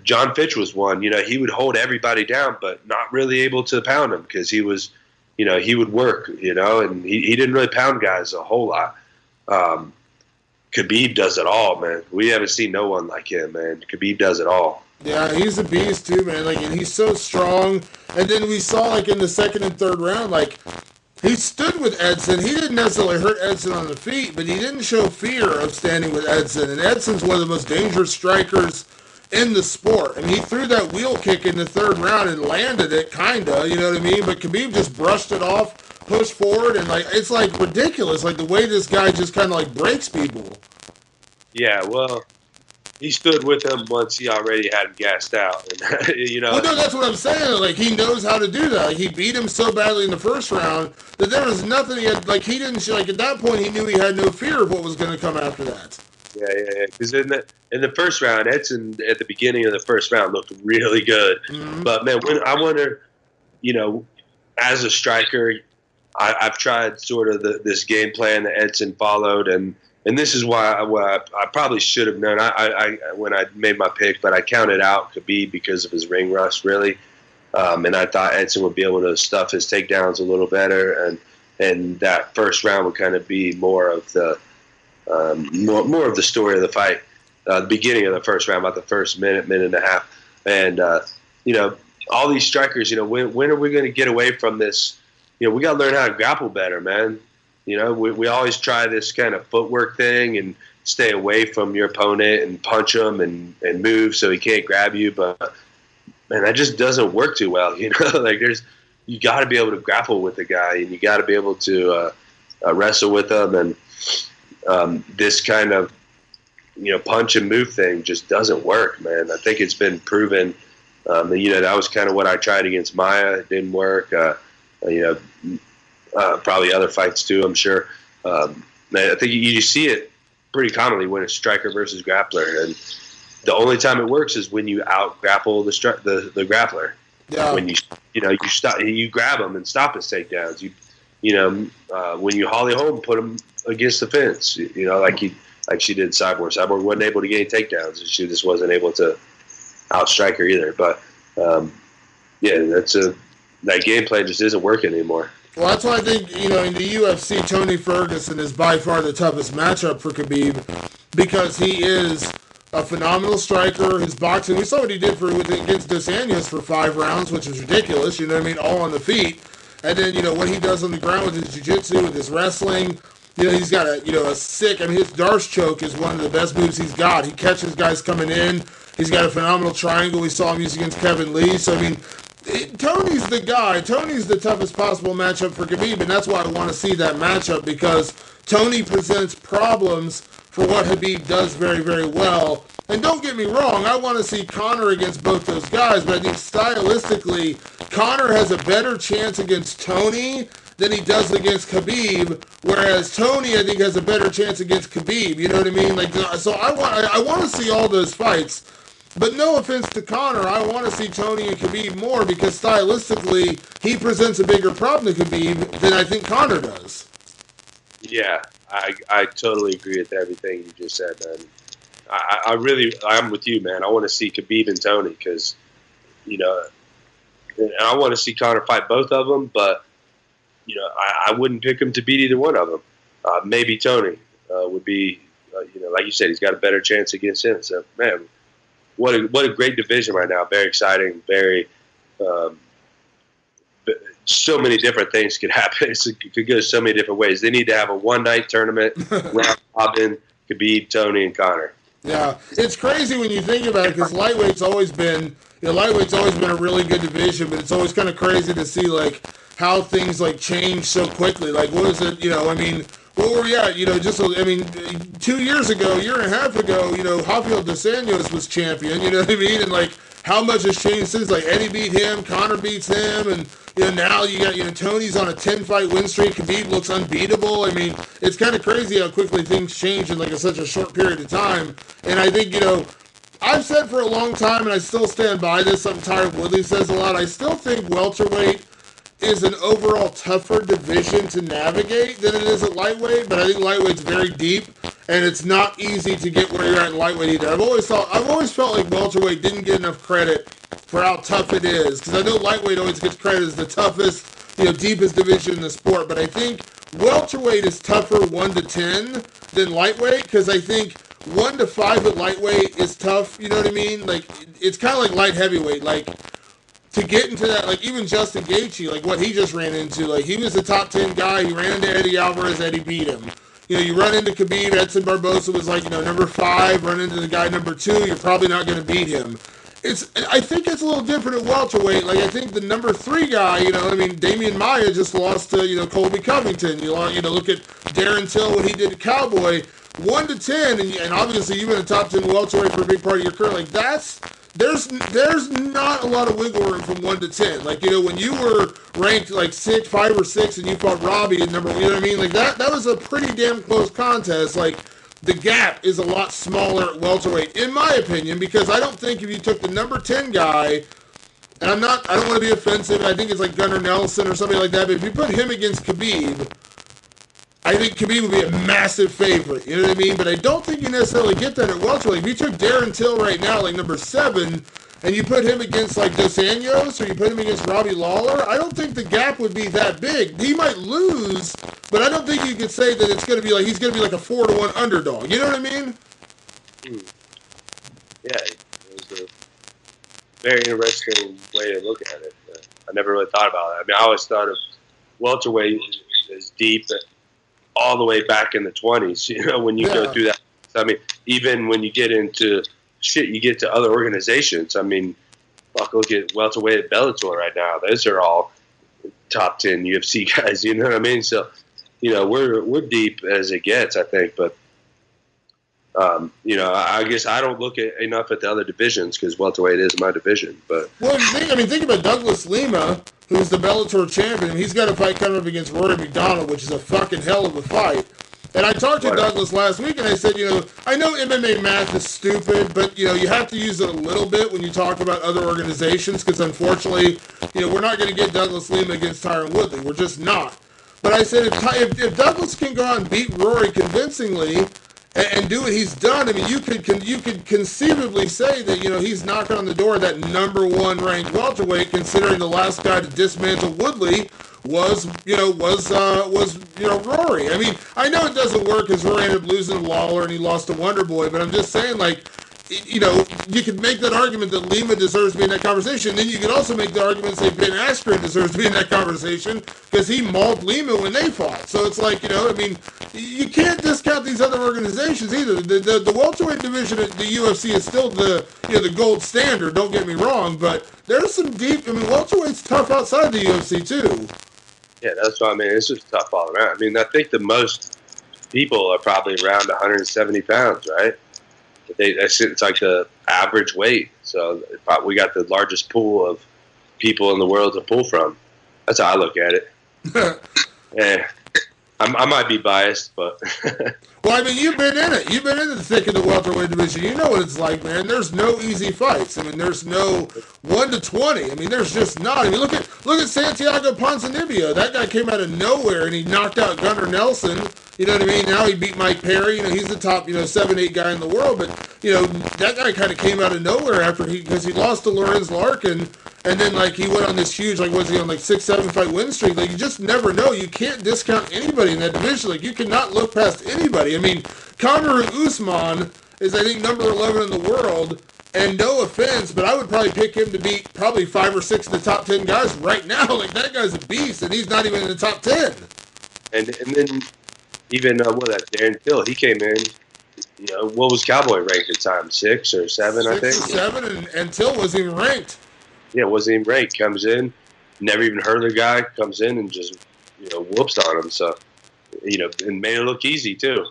John Fitch was one. He would hold everybody down, but not really able to pound them because he was, he would work, and he didn't really pound guys a whole lot. Khabib does it all, man. We haven't seen no one like him, man. Khabib does it all. Yeah, he's a beast too, man. Like, and he's so strong. And then we saw, like, in the second and third round, like, he stood with Edson. He didn't necessarily hurt Edson on the feet, but he didn't show fear of standing with Edson. And Edson's one of the most dangerous strikers in the sport. I mean, he threw that wheel kick in the third round and landed it, kinda, you know what I mean? But Khabib just brushed it off, pushed forward, and, like, it's, like, ridiculous, like, the way this guy just kind of, like, breaks people. Yeah, well, he stood with him once he already had him gassed out. And, Well, no, that's what I'm saying. Like, he knows how to do that. Like, he beat him so badly in the first round that there was nothing he had, like, he didn't, like, at that point, he knew he had no fear of what was going to come after that. Yeah. Because in the first round, Edson, at the beginning of the first round, looked really good. Mm-hmm. But, man, I wonder, as a striker, I've tried sort of this game plan that Edson followed, and this is why I probably should have known. I when I made my pick, but I counted out Khabib because of his ring rust, really. And I thought Edson would be able to stuff his takedowns a little better, and that first round would kind of be more of the story of the fight. The beginning of the first round, about the first minute and a half, and all these strikers. When are we going to get away from this? We got to learn how to grapple better, man. We always try this kind of footwork thing and stay away from your opponent and punch him and move so he can't grab you. But, man, that just doesn't work too well. Like you got to be able to grapple with the guy, and you got to be able to wrestle with him. And this kind of, punch and move thing just doesn't work, man. I think it's been proven. That was kind of what I tried against Maya. It didn't work. Probably other fights too, I'm sure. I think you see it pretty commonly when it's striker versus grappler, and the only time it works is when you out grapple the grappler. Yeah. When you grab him and stop his takedowns. When you holly home, put him against the fence. Like she did Cyborg. Cyborg wasn't able to gain takedowns. She just wasn't able to outstrike her either. But that game plan just isn't working anymore. Well, that's why I think, in the UFC, Tony Ferguson is by far the toughest matchup for Khabib because he is a phenomenal striker. His boxing, we saw what he did against Dos Anjos for 5 rounds, which is ridiculous, all on the feet. And then, what he does on the ground with his jiu-jitsu, with his wrestling, he's got a sick, his Darce choke is one of the best moves he's got. He catches guys coming in. He's got a phenomenal triangle. We saw him use against Kevin Lee. So, Tony's the guy. Tony's the toughest possible matchup for Khabib, and that's why I want to see that matchup because Tony presents problems for what Khabib does very, very well. And don't get me wrong, I want to see Conor against both those guys, but I think stylistically, Conor has a better chance against Tony than he does against Khabib, whereas Tony, I think, has a better chance against Khabib. You know what I mean? So I want to see all those fights. But no offense to Conor, I want to see Tony and Khabib more because stylistically, he presents a bigger problem to Khabib than I think Conor does. Yeah, I totally agree with everything you just said, man. I'm with you, man. I want to see Khabib and Tony because, and I want to see Conor fight both of them, but, I wouldn't pick him to beat either one of them. Maybe Tony would be, like you said, he's got a better chance against him. So, man, what a great division right now. Very exciting. Very so many different things could happen. It could go so many different ways. They need to have a one-night tournament, round robin, Khabib, Tony, and Conor. Yeah, it's crazy when you think about it because lightweight's always been a really good division, but it's always kind of crazy to see how things change so quickly. What is it? Where were we at? 2 years ago, year and a half ago, Rafael Dos Anjos was champion. You know what I mean? And how much has changed since? Eddie beat him, Conor beats him, and now you got Tony's on a 10-fight win streak. Khabib looks unbeatable. It's kind of crazy how quickly things change in such a short period of time. And I think I've said for a long time, and I still stand by this. Something Tyron Woodley says a lot. I still think welterweight is an overall tougher division to navigate than it is at lightweight, but I think lightweight's very deep, and it's not easy to get where you're at in lightweight either. I've always felt like welterweight didn't get enough credit for how tough it is, because I know lightweight always gets credit as the toughest, deepest division in the sport, but I think welterweight is tougher 1 to 10 than lightweight, because I think 1 to 5 at lightweight is tough, you know what I mean? It's kind of like light heavyweight, to get into that, even Justin Gaethje, what he just ran into, he was a top 10 guy, he ran into Eddie Alvarez, Eddie beat him. You run into Khabib, Edson Barboza was number 5, run into the guy number 2, you're probably not going to beat him. I think it's a little different at welterweight. I think the number 3 guy, Damian Maia just lost to, Colby Covington. Look at Darren Till, what he did to Cowboy. 1 to 10, and obviously you've been a top 10 welterweight for a big part of your career. There's not a lot of wiggle room from 1 to 10. When you were ranked 5 or 6 and you fought Robbie at number, you know what I mean? That was a pretty damn close contest. The gap is a lot smaller at welterweight, in my opinion, because I don't think if you took the number 10 guy, and I don't want to be offensive, I think it's Gunnar Nelson or somebody like that, but if you put him against Khabib, I think Khabib would be a massive favorite, you know what I mean? But I don't think you necessarily get that at welterweight. If you took Darren Till right now, number 7, and you put him against Dos Anjos or you put him against Robbie Lawler, I don't think the gap would be that big. He might lose, but I don't think you could say that it's going to be he's going to be a 4-1 underdog. You know what I mean? Yeah, it was a very interesting way to look at it. I never really thought about it. I always thought of welterweight as deep all the way back in the 20s, when you go through that. Even when you get into you get to other organizations. Look at welterweight at Bellator right now. Those are all top 10 UFC guys, you know what I mean? So, we're deep as it gets, I think. But, I guess I don't look enough at the other divisions because welterweight is my division. But think about Douglas Lima, who's the Bellator champion. He's got a fight coming up against Rory McDonald, which is a fucking hell of a fight. And I talked to Douglas last week, and I said, I know MMA math is stupid, but, you have to use it a little bit when you talk about other organizations, because unfortunately, we're not going to get Douglas Lima against Tyron Woodley. We're just not. But I said, if Douglas can go out and beat Rory convincingly and do what he's done, I mean, you could conceivably say that, he's knocking on the door of that number 1 ranked welterweight, considering the last guy to dismantle Woodley was Rory. I mean, I know it doesn't work because Rory ended up losing to Lawler and he lost to Wonderboy, but I'm just saying, like, you could make that argument that Lima deserves to be in that conversation. Then you could also make the argument say Ben Askren deserves to be in that conversation because he mauled Lima when they fought. So it's like, I mean, you can't discount these other organizations either. The welterweight division at the UFC is still the gold standard. Don't get me wrong, but there's some deep. I mean, welterweight's tough outside the UFC too. Yeah, that's what I mean. It's just tough all around. I mean, I think the most people are probably around 170 pounds, right? It's like the average weight. So we got the largest pool of people in the world to pull from. That's how I look at it. Yeah, I might be biased, but well, I mean, you've been in it. You've been in the thick of the welterweight division. You know what it's like, man. There's no easy fights. I mean, there's no 1 to 20. I mean, there's just not. I mean, look at Santiago Ponzinibbio. That guy came out of nowhere and he knocked out Gunnar Nelson. You know what I mean? Now he beat Mike Perry. He's the top, 7-8 guy in the world. But that guy kind of came out of nowhere because he lost to Lorenz Larkin. And then, like, he went on this huge, like, was he on, like, 6-7 fight win streak? Like, you just never know. You can't discount anybody in that division. Like, you cannot look past anybody. I mean, Kamaru Usman is, I think, number 11 in the world. And no offense, but I would probably pick him to beat probably 5 or 6 of the top 10 guys right now. Like, that guy's a beast, and he's not even in the top 10. And then even, Darren Till, he came in. What was Cowboy ranked at the time? 6 or 7, I think? 6 or 7, and Till wasn't even ranked. Yeah, wasn't even ranked. Comes in, never even heard of the guy. Comes in and just, whoops on him. So, and made it look easy too.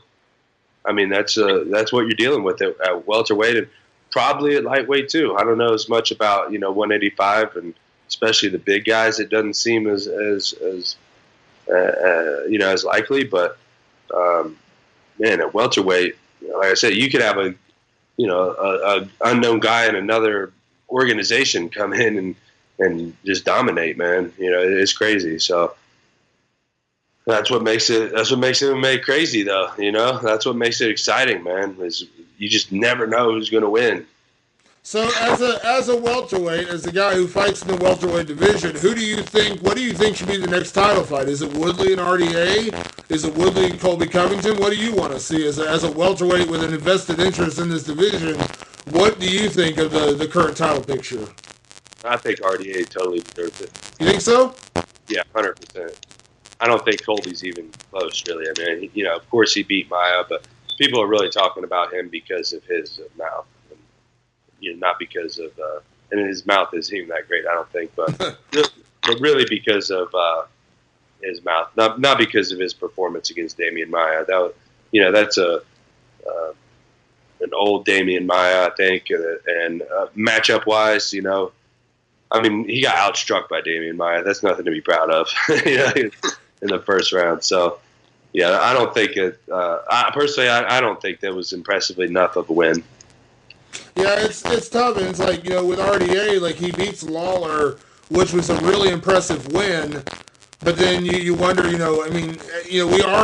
I mean, that's what you're dealing with at welterweight and probably at lightweight too. I don't know as much about 185 and especially the big guys. It doesn't seem as likely, but man, at welterweight, like I said, you could have a unknown guy in another organization come in and just dominate, man. It's crazy. So that's what makes it MMA crazy, though. That's what makes it exciting, man. Is you just never know who's going to win. So as a welterweight, as a guy who fights in the welterweight division, what do you think should be the next title fight? Is it Woodley and RDA? Is it Woodley and Colby Covington? What do you want to see as a welterweight with an invested interest in this division? What do you think of the current title picture? I think RDA totally deserves it. You think so? Yeah, 100%. I don't think Colby's even close, really. I mean, of course he beat Maia, but people are really talking about him because of his mouth. Not because of, and his mouth isn't even that great, I don't think, but really because of his mouth, not because of his performance against Damian Maia. That's an old Damian Maia, I think, and matchup wise, I mean, he got outstruck by Damian Maia. That's nothing to be proud of, in the first round. So, yeah, I don't think it. I don't think that was impressively enough of a win. Yeah, it's tough, and it's like, with RDA, like, he beats Lawler, which was a really impressive win, but then you wonder, we are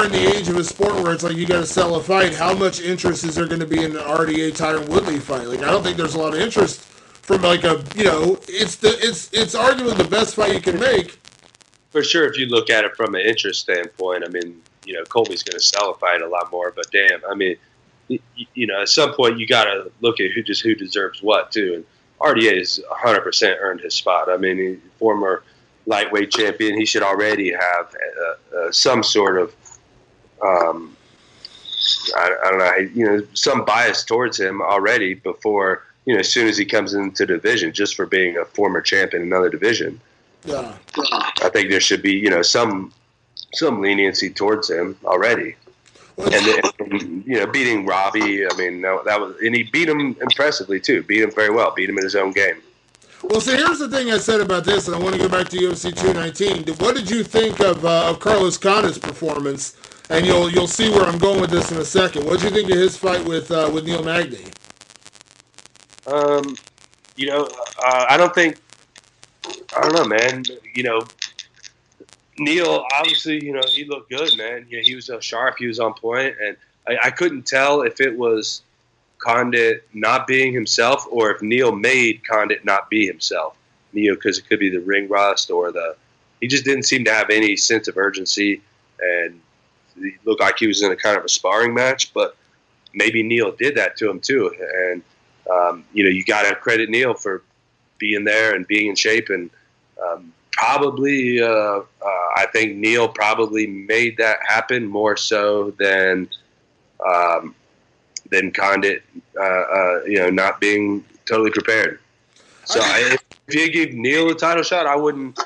in the age of a sport where it's like you got to sell a fight. How much interest is there going to be in an RDA Tyron Woodley fight? Like, I don't think there's a lot of interest from like it's arguably the best fight you can make. For sure, if you look at it from an interest standpoint, I mean, Colby's going to sell a fight a lot more, but damn, I mean, at some point you got to look at who deserves what too. And RDA has 100% earned his spot. I mean, he's former lightweight champion. He should already have some sort of, I don't know, some bias towards him already before, as soon as he comes into the division, just for being a former champion in another division. Yeah. I think there should be, some leniency towards him already. And beating Robbie, I mean, and he beat him impressively too. Beat him very well. Beat him in his own game. Well, see, here's the thing I said about this, and I want to go back to UFC 219. What did you think of Carlos Condit's performance? And you'll see where I'm going with this in a second. What did you think of his fight with Neil Magny? I don't know, man. Neil, obviously, he looked good, man. He was sharp. He was on point, and I couldn't tell if it was Condit not being himself or if Neil made Condit not be himself. Because it could be the ring rust or he just didn't seem to have any sense of urgency, and he looked like he was in a kind of a sparring match. But maybe Neil did that to him too, and you got to credit Neil for being there and being in shape, and probably I think Neil probably made that happen more so than Condit, not being totally prepared. So if you give Neil a title shot, I wouldn't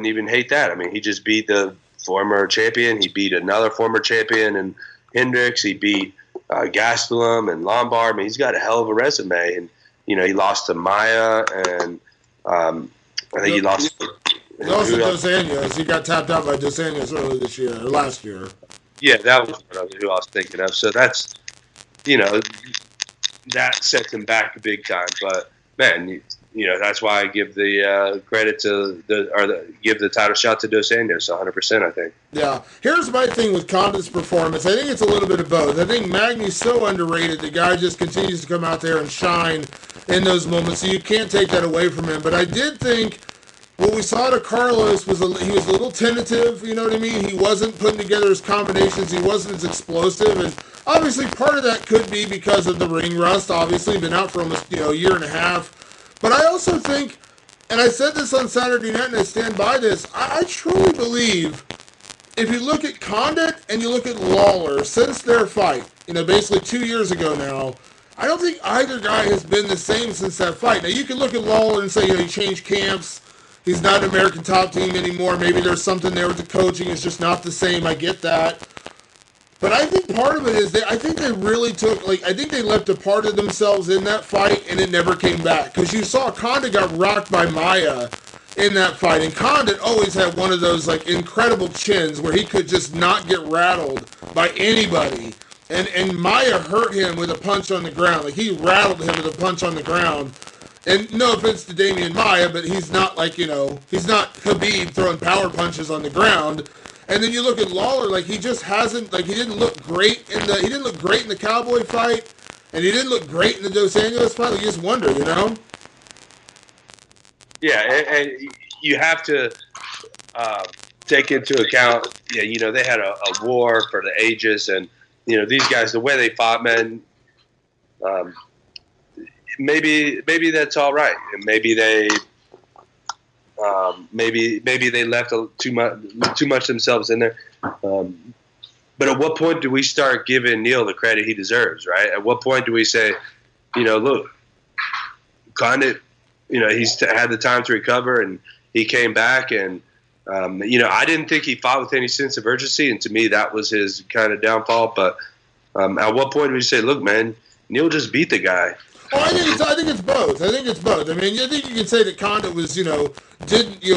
even hate that. I mean, he just beat the former champion. He beat another former champion and Hendricks. He beat Gastelum and Lombard. I mean, he's got a hell of a resume. And, he lost to Maya, and I think he lost to Dos Anjos. He got tapped out by Dos Anjos earlier this year, or last year. Yeah, that was who I was thinking of. So that's, that sets him back big time. But, man, that's why I give the credit to give the title shot to Dos Anjos 100%, I think. Yeah. Here's my thing with Condit's performance. I think it's a little bit of both. I think Magny's so underrated. The guy just continues to come out there and shine in those moments, so you can't take that away from him. But I did think what we saw to Carlos was he was a little tentative, you know what I mean? He wasn't putting together his combinations. He wasn't as explosive. And obviously part of that could be because of the ring rust. Obviously, been out for almost a year and a half. But I also think, and I said this on Saturday night and I stand by this, I truly believe if you look at Condit and you look at Lawler since their fight, basically 2 years ago now, I don't think either guy has been the same since that fight. Now, you can look at Lawler and say, he changed camps. He's not an American top team anymore. Maybe there's something there with the coaching. It's just not the same. I get that. But I think part of it is I think they really I think they left a part of themselves in that fight and it never came back. Because you saw Condit got rocked by Maya in that fight. And Condit always had one of those incredible chins where he could just not get rattled by anybody. And Maya hurt him with a punch on the ground. He rattled him with a punch on the ground. And no offense to Damian Maya, but he's not he's not Khabib throwing power punches on the ground. And then you look at Lawler, he just hasn't, he didn't look great in the Cowboy fight, and he didn't look great in the Dos Anjos fight. You just wonder, Yeah, and you have to take into account, they had a war for the ages, and these guys, the way they fought, man. Maybe that's all right, and maybe they. Maybe they left too much themselves in there. But at what point do we start giving Neil the credit he deserves, right? At what point do we say, look, Condit, he's had the time to recover and he came back and, I didn't think he fought with any sense of urgency, and to me that was his kind of downfall. But at what point do we say, look, man, Neil just beat the guy? Oh, I think it's both. I mean, I think you can say that Condit was,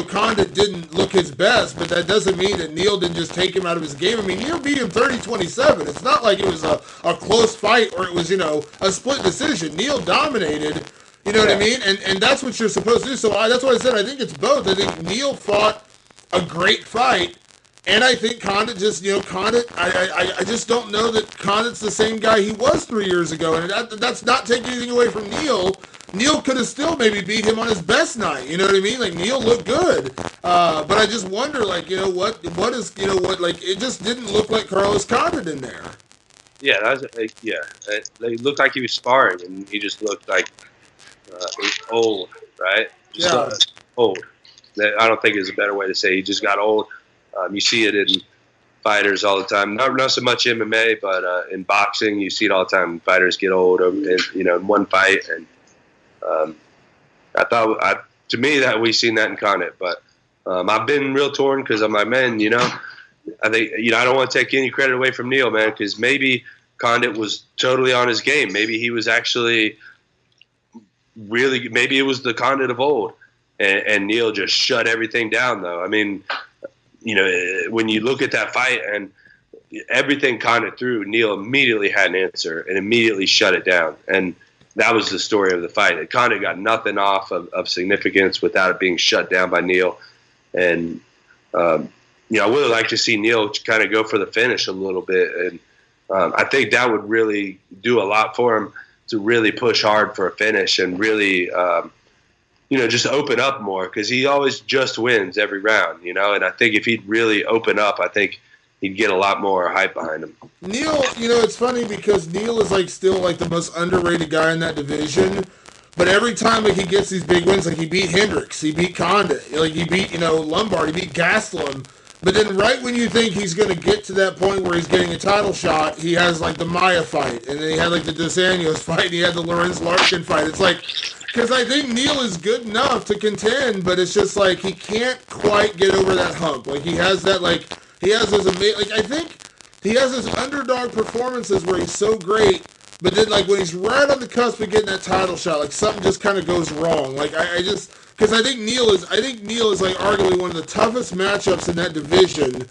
Condit didn't look his best, but that doesn't mean that Neil didn't just take him out of his game. I mean, Neil beat him 30-27. It's not like it was a close fight or it was, a split decision. Neil dominated, what I mean? And that's what you're supposed to do. So that's why I said I think it's both. I think Neil fought a great fight. And I think Condit just, I just don't know that Condit's the same guy he was 3 years ago. And that's not taking anything away from Neil. Neil could have still maybe beat him on his best night. You know what I mean? Neil looked good. But I just wonder, what is, it just didn't look like Carlos Condit in there. Yeah, it looked like he was sparring, and he just looked like old, right? Old. I don't think there's a better way to say he just got old. You see it in fighters all the time. Not so much MMA, but in boxing, you see it all the time. Fighters get old, in one fight. And to me, that we've seen that in Condit. But I've been real torn because I'm like, man, I think I don't want to take any credit away from Neil, man, because maybe Condit was totally on his game. Maybe he was actually really, maybe it was the Condit of old, and Neil just shut everything down. Though, I mean, when you look at that fight and everything Condit threw, Neil immediately had an answer and immediately shut it down, and that was the story of the fight. Condit got nothing off of significance without it being shut down by Neil, and I would like to see Neil kind of go for the finish a little bit, and I think that would really do a lot for him to really push hard for a finish and really, just open up more, because he always just wins every round, and I think if he'd really open up, I think he'd get a lot more hype behind him. Neil, it's funny because Neil is still the most underrated guy in that division. But every time he gets these big wins, he beat Hendricks, he beat Condit, he beat Lombard, he beat Gastelum. But then right when you think he's going to get to that point where he's getting a title shot, he has the Maia fight, and then he had the Dos Anjos fight, and he had the Lorenz Larkin fight. It's because I think Neil is good enough to contend, but it's just he can't quite get over that hump. He has that he has those amazing, I think he has those underdog performances where he's so great, but then when he's right on the cusp of getting that title shot, something just kind of goes wrong. Because I think Neil is arguably one of the toughest matchups in that division.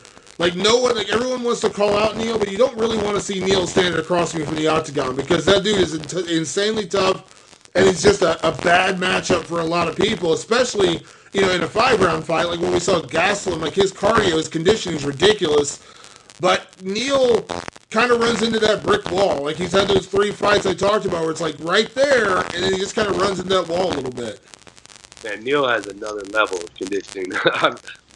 No one, everyone wants to call out Neil, but you don't really want to see Neil standing across from you from the Octagon, because that dude is insanely tough, and it's just a bad matchup for a lot of people, especially in a 5-round fight, when we saw Gastelum, his cardio, his conditioning is ridiculous, but Neil kind of runs into that brick wall. He's had those 3 fights I talked about where it's right there, and then he just kind of runs into that wall a little bit. Man, Neil has another level of conditioning.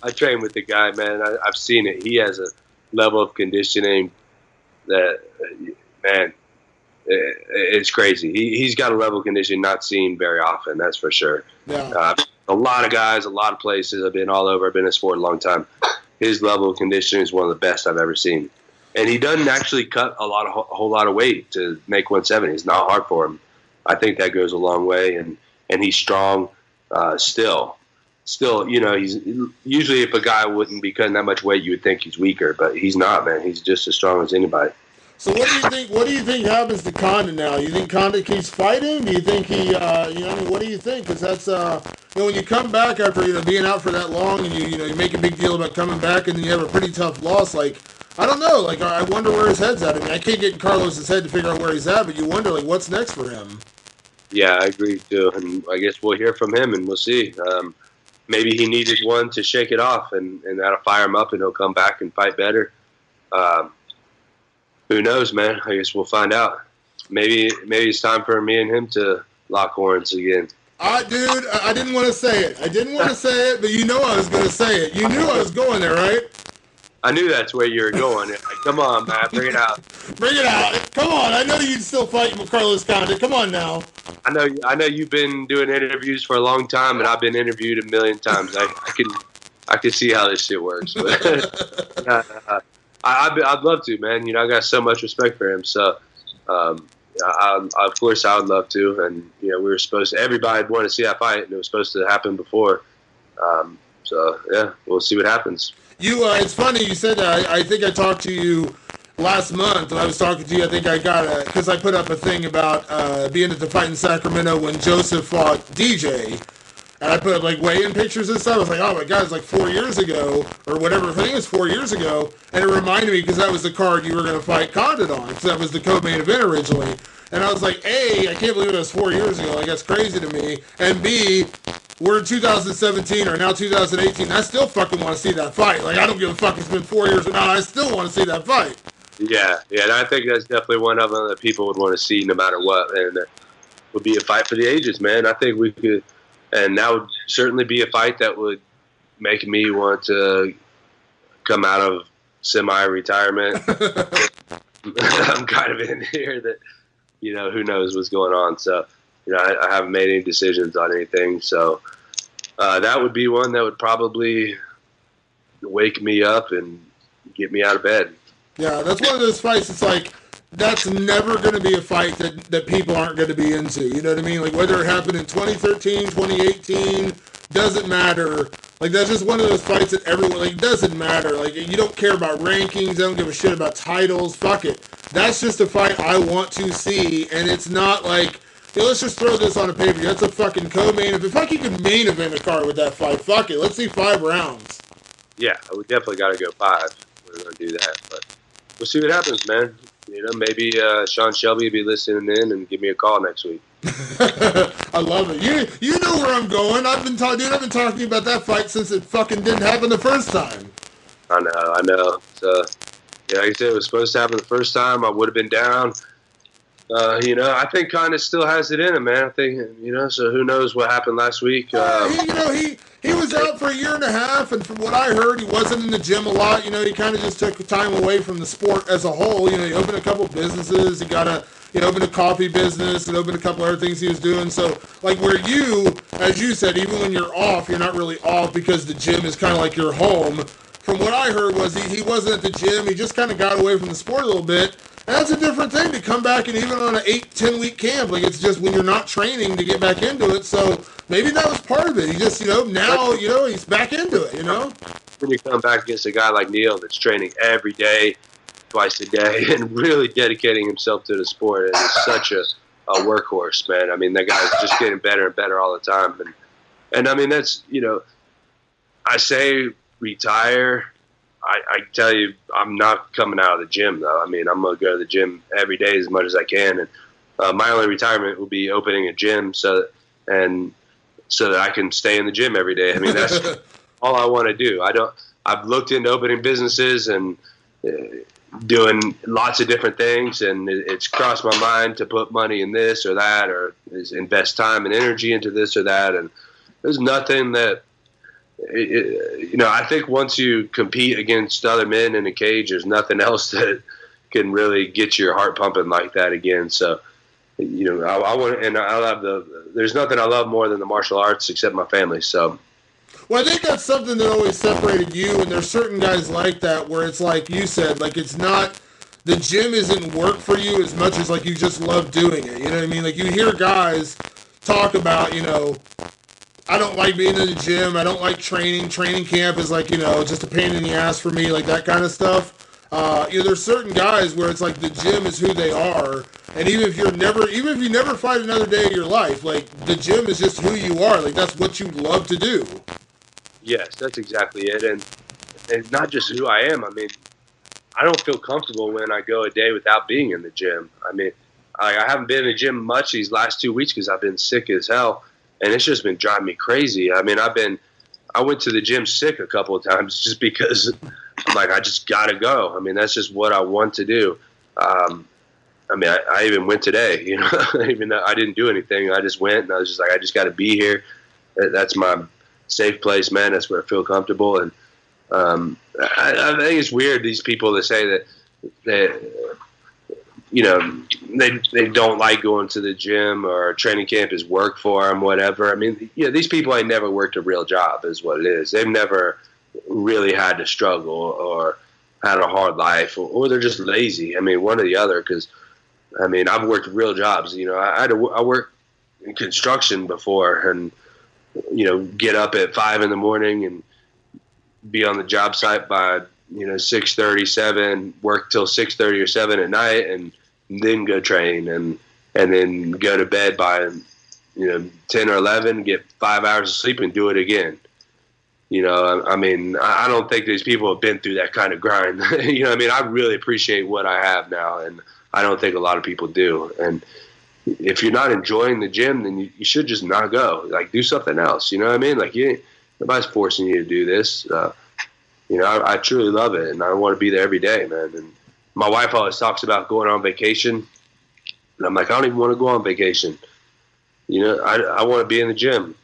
I train with the guy, man. I've seen it. He has a level of conditioning that, man, it's crazy. He's got a level of conditioning not seen very often, that's for sure. Yeah. A lot of guys, a lot of places. I've been all over. I've been in the sport a long time. His level of conditioning is one of the best I've ever seen. And he doesn't actually cut a whole lot of weight to make 170. It's not hard for him. I think that goes a long way, and he's strong. Still, he's usually, if a guy wouldn't be cutting that much weight, you would think he's weaker, but he's not, man. He's just as strong as anybody. So what do you think happens to Condit now? You think Condit keeps fighting? Do you think he, what do you think? Because that's, when you come back after, being out for that long, and you make a big deal about coming back, and then you have a pretty tough loss, I don't know, I wonder where his head's at. I mean, I can't get in Carlos's head to figure out where he's at, but you wonder, what's next for him? Yeah, I agree too, and I guess we'll hear from him, and we'll see. Maybe he needed one to shake it off, and that'll fire him up, and he'll come back and fight better. Who knows, man? I guess we'll find out. Maybe it's time for me and him to lock horns again. Dude, I didn't want to say it. But I was going to say it. You knew I was going there, right? I knew that's where you were going. Come on, man. Bring it out. Bring it out. Come on. I know you'd still fight with Carlos Condit. Come on now. I know you've been doing interviews for a long time, and I've been interviewed a million times. I can see how this shit works. But I'd love to, man. I got so much respect for him. So, of course, I would love to. And, we were supposed to, everybody would want to see that fight, and it was supposed to happen before. So, yeah, we'll see what happens. It's funny you said that. I think I talked to you last month, and I was talking to you. I think I got because I put up a thing about being at the fight in Sacramento when Joseph fought DJ. And I put up weigh-in pictures and stuff. I was like, oh my God, it's 4 years ago or whatever. I think it was 4 years ago. And it reminded me because that was the card you were going to fight Condit on, because that was the co-main event originally. And I was like, A, I can't believe it was 4 years ago. That's crazy to me. And B, we're in 2017 or now 2018. I still fucking want to see that fight. I don't give a fuck. It's been 4 years or not. I still want to see that fight. Yeah. And I think that's definitely one of them that people would want to see no matter what. And it would be a fight for the ages, man. I think we could. And that would certainly be a fight that would make me want to come out of semi-retirement. I'm kind of in here that, who knows what's going on. So, I haven't made any decisions on anything. So that would be one that would probably wake me up and get me out of bed. Yeah, that's one of those fights. It's that's never going to be a fight that people aren't going to be into. You know what I mean? Whether it happened in 2013, 2018, doesn't matter. That's just one of those fights that everyone, doesn't matter. You don't care about rankings. I don't give a shit about titles. Fuck it. That's just a fight I want to see. And it's not let's just throw this on a pay-per-view. That's a fucking co-main event. Fuck, you could main event a card with that fight. Fuck it. Let's see 5 rounds. Yeah, we definitely got to go 5. We're going to do that. But we'll see what happens, man. You know, maybe Sean Shelby will be listening in and give me a call next week. I love it. You know where I'm going. I've been talking about that fight since it fucking didn't happen the first time. I know. So, yeah, like I said, it was supposed to happen the first time. I would have been down. You know, I think Condit still has it in him, man. I think, you know, so who knows what happened last week. He was out for a year and a half, and from what I heard, he wasn't in the gym a lot. You know, he kind of just took time away from the sport as a whole. You know, he opened a couple businesses. He opened a coffee business and opened a couple other things he was doing. So, like, where you, as you said, even when you're off, you're not really off because the gym is kind of like your home. From what I heard was he wasn't at the gym. He just kind of got away from the sport a little bit. And that's a different thing to come back and even on an 8-10 week camp. Like, it's just when you're not training to get back into it. So maybe that was part of it. He just, now, he's back into it, When you come back against a guy like Neil that's training every day, twice a day, and really dedicating himself to the sport, and is such a workhorse, man. I mean, that guy's just getting better and better all the time. And I mean, that's, I say retire. I tell you, I'm not coming out of the gym, though. I mean, I'm going to go to the gym every day as much as I can. And my only retirement will be opening a gym so that I can stay in the gym every day. I mean, that's all I want to do. I've looked into opening businesses and doing lots of different things, and it's crossed my mind to put money in this or that, or invest time and energy into this or that. And there's nothing that, I think once you compete against other men in a cage, there's nothing else that can really get your heart pumping like that again. So, I want, and I love there's nothing I love more than the martial arts except my family. So, well, I think that's something that always separated you, and there's certain guys like that where it's like you said, like it's not, the gym isn't work for you as much as like you just love doing it. You know what I mean? Like you hear guys talk about, I don't like being in the gym. I don't like training. Training camp is like, just a pain in the ass for me, like that kind of stuff. There's certain guys where it's like the gym is who they are. And even if you never fight another day of your life, like the gym is just who you are. Like that's what you love to do. Yes, that's exactly it. And not just who I am. I mean, I don't feel comfortable when I go a day without being in the gym. I mean, I haven't been in the gym much these last 2 weeks because I've been sick as hell. And it's just been driving me crazy. I mean, I went to the gym sick a couple of times just because I'm like, I just got to go. I mean, that's just what I want to do. I mean, I even went today, even though I didn't do anything. I just went and I was just like, I just got to be here. That's my safe place, man. That's where I feel comfortable. And I think it's weird, these people that say that they don't like going to the gym or training camp is work for them, whatever. I mean, these people ain't never worked a real job is what it is. They've never really had to struggle or had a hard life, or they're just lazy. I mean, one or the other, because, I mean, I've worked real jobs. I worked in construction before and, get up at 5 a.m. and be on the job site by, 6:30, 7, work till 6:30 or 7 at night, and then go train and then go to bed by 10 or 11, get 5 hours of sleep and do it again. I mean, I don't think these people have been through that kind of grind. I mean, I really appreciate what I have now, and I don't think a lot of people do. And if you're not enjoying the gym, then you should just not go. Like, do something else. You know what I mean? Like, nobody's forcing you to do this. I truly love it, and I want to be there every day, man. And my wife always talks about going on vacation, and I'm like, I don't even want to go on vacation. I want to be in the gym.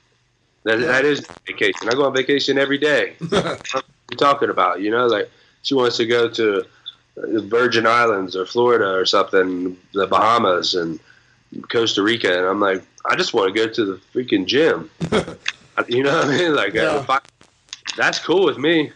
That is vacation. I go on vacation every day. What are you talking about? Like she wants to go to the Virgin Islands or Florida or something, the Bahamas and Costa Rica, and I'm like, I just want to go to the freaking gym. You know what I mean? Like, that's cool with me.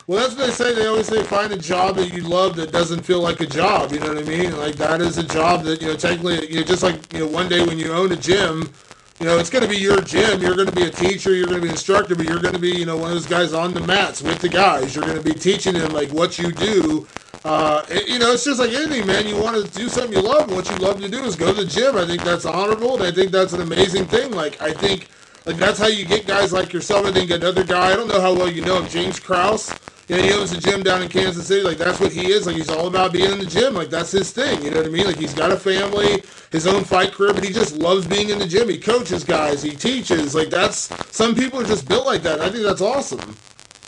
Well, that's what they say. They always say find a job that you love that doesn't feel like a job. You know what I mean? Like that is a job that, technically, just like, one day when you own a gym, it's going to be your gym. You're going to be a teacher. You're going to be an instructor, but you're going to be, one of those guys on the mats with the guys. You're going to be teaching them like what you do. It's just like anything, man. You want to do something you love, and what you love to do is go to the gym. I think that's honorable, and I think that's an amazing thing. Like, I think that's how you get guys like yourself. I think another guy, I don't know how well you know him, James Krause. He owns a gym down in Kansas City. Like, that's what he is. Like, he's all about being in the gym. Like, that's his thing. You know what I mean? Like, he's got a family, his own fight career, but he just loves being in the gym. He coaches guys. He teaches. Like, some people are just built like that. I think that's awesome.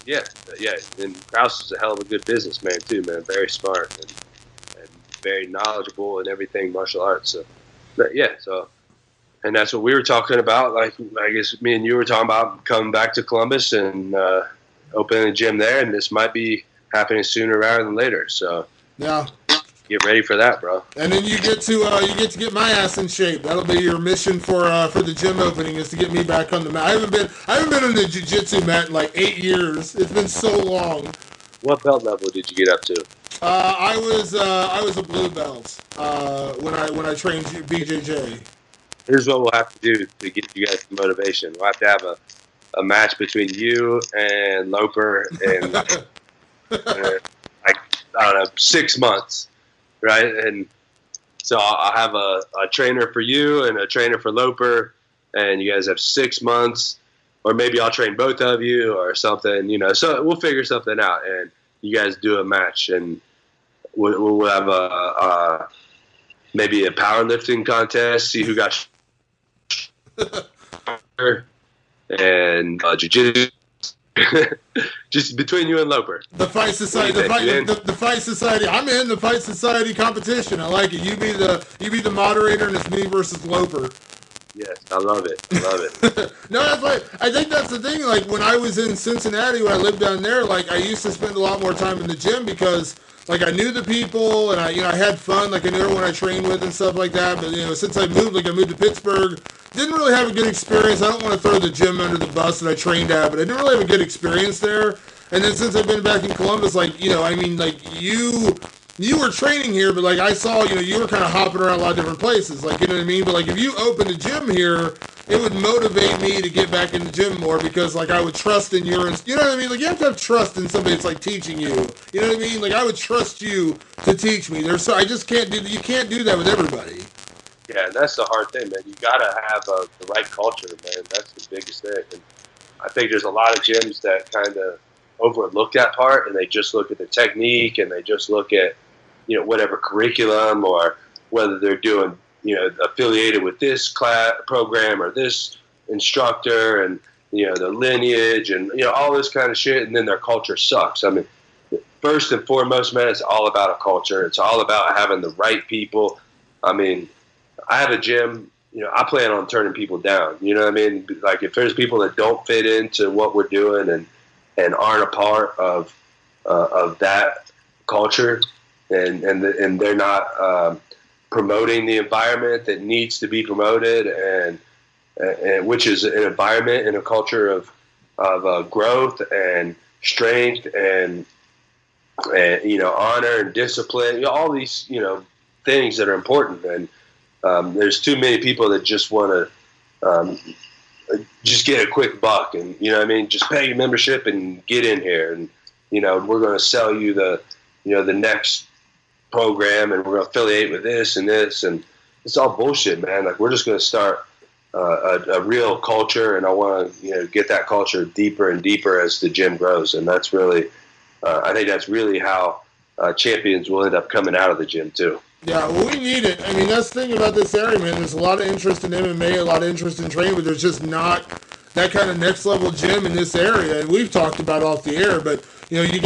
Yeah. And Krause is a hell of a good businessman, too, man. Very smart and very knowledgeable in everything martial arts. So, and that's what we were talking about. Like, I guess me and you were talking about coming back to Columbus and opening a gym there, and this might be happening sooner rather than later. So yeah, get ready for that, bro. And then you get to get my ass in shape. That'll be your mission for the gym opening, is to get me back on the mat. I haven't been on the jiu-jitsu mat in like 8 years. It's been so long. What belt level did you get up to? I was a blue belt when I trained BJJ. Here's what we'll have to do to get you guys the motivation. We'll have to have a match between you and Loper in I don't know, 6 months, right? And so I'll have a trainer for you and a trainer for Loper, and you guys have 6 months, or maybe I'll train both of you or something, So we'll figure something out, and you guys do a match, and we'll have maybe a powerlifting contest, see who got and jiu-jitsu. Just between you and Loper. The Fight Society. The Fight Society. I'm in the Fight Society competition. I like it. You be the moderator, and it's me versus Loper. Yes, I love it. No, that's like, I think that's the thing. Like, when I was in Cincinnati, when I lived down there, like, I used to spend a lot more time in the gym because, like, I knew the people, and I had fun. Like, I knew everyone I trained with and stuff like that. But since I moved to Pittsburgh, didn't really have a good experience. I don't want to throw the gym under the bus that I trained at, but I didn't really have a good experience there. And then since I've been back in Columbus, you were training here, but like I saw, you were kind of hopping around a lot of different places, like, you know what I mean? But like, if you opened a gym here, it would motivate me to get back in the gym more, because like I would trust in your, you know what I mean? Like, you have to have trust in somebody that's like teaching you. You know what I mean? Like, I would trust you to teach me. I just can't do, you can't do that with everybody. Yeah, and that's the hard thing, man. You got to have the right culture, man. That's the biggest thing. And I think there's a lot of gyms that kind of overlook that part, and they just look at the technique, and they just look at, whatever curriculum, or whether they're doing, affiliated with this class program or this instructor, and, the lineage and, all this kind of shit. And then their culture sucks. I mean, first and foremost, man, it's all about a culture. It's all about having the right people. I mean, I have a gym, I plan on turning people down. You know what I mean? Like, if there's people that don't fit into what we're doing and aren't a part of that culture, and they're not promoting the environment that needs to be promoted, and which is an environment and a culture of growth and strength and honor and discipline, all these things that are important. And there's too many people that just want to just get a quick buck, and just pay your membership and get in here, and we're going to sell you the next program, and we're going to affiliate with this and this, and it's all bullshit, man. Like, we're just going to start a real culture, and I want to get that culture deeper and deeper as the gym grows, and that's really I think that's really how champions will end up coming out of the gym too. Yeah, well, we need it. I mean, that's the thing about this area, man. There's a lot of interest in MMA, a lot of interest in training, but there's just not that kind of next level gym in this area. And we've talked about off the air, but you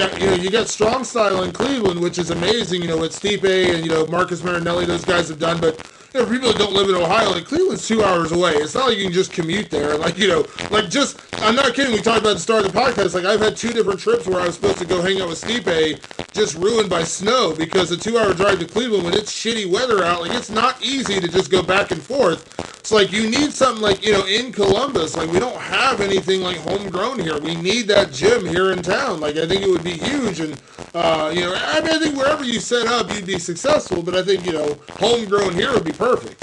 got Strong Style in Cleveland, which is amazing. What Stipe and Marcus Marinelli, those guys have done, but. For people that don't live in Ohio, like, Cleveland's 2 hours away. It's not like you can just commute there. I'm not kidding. We talked about at the start of the podcast. Like, I've had 2 different trips where I was supposed to go hang out with Stipe, just ruined by snow, because a 2 hour drive to Cleveland when it's shitty weather out, like, it's not easy to just go back and forth. It's like, you need something like, in Columbus. Like, we don't have anything like homegrown here. We need that gym here in town. Like, I think it would be huge. And, I think wherever you set up, you'd be successful. But I think, homegrown here would be perfect.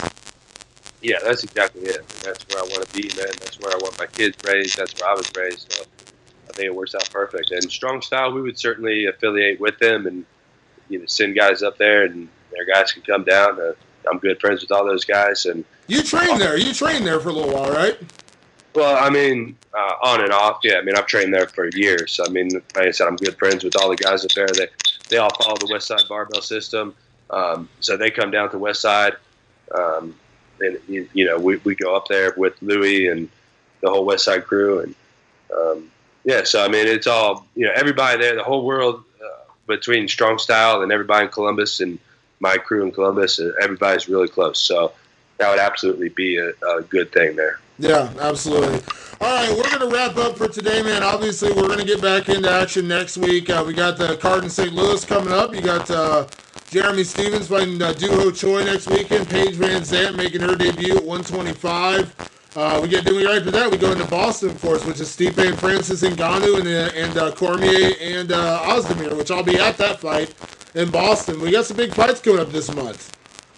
Yeah, that's exactly it. And that's where I want to be, man. That's where I want my kids raised. That's where I was raised. So I think it works out perfect. And Strong Style, we would certainly affiliate with them and send guys up there, and their guys can come down. I'm good friends with all those guys. And you trained there. You trained there for a little while, right? Well, I mean, on and off. Yeah, I mean, I've trained there for years. I mean, like I said, I'm good friends with all the guys up there. They all follow the West Side Barbell system, so they come down to West Side. And we go up there with Louis and the whole West Side crew, and so I mean, it's all everybody there, the whole world between Strong Style and everybody in Columbus and my crew in Columbus, everybody's really close. So that would absolutely be a good thing there. Yeah, absolutely. All right, we're going to wrap up for today, man. Obviously, we're going to get back into action next week. We got the card in St. Louis coming up. You got Jeremy Stevens fighting Doo Ho Choi next weekend. Paige Van Zandt making her debut at 125. Then right after that, we go into Boston, of course, which is Stipe and Francis Ngannou and Cormier and Ozdemir, which I'll be at that fight in Boston. We got some big fights coming up this month.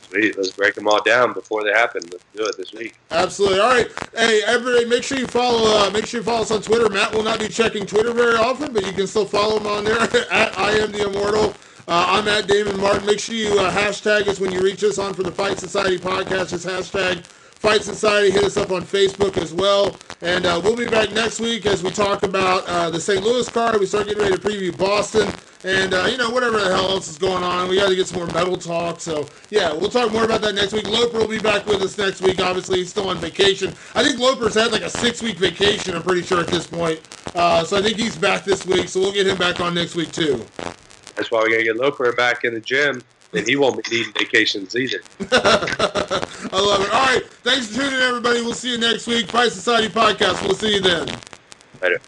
Sweet. Let's break them all down before they happen. Let's do it this week. Absolutely. All right. Hey, everybody, make sure you follow us on Twitter. Matt will not be checking Twitter very often, but you can still follow him on there at I Am The Immortal. I'm at Damon Martin. Make sure you hashtag us when you reach us on for the Fight Society podcast. Just hashtag Fight Society. Hit us up on Facebook as well. And we'll be back next week as we talk about the St. Louis card. We start getting ready to preview Boston. And, whatever the hell else is going on. We got to get some more metal talk. So, yeah, we'll talk more about that next week. Loper will be back with us next week. Obviously, he's still on vacation. I think Loper's had like a 6-week vacation, I'm pretty sure, at this point. So I think he's back this week. So we'll get him back on next week, too. That's why we got to get Loper back in the gym. And he won't be needing vacations either. I love it. All right. Thanks for tuning in, everybody. We'll see you next week. Fight Society Podcast. We'll see you then. Later.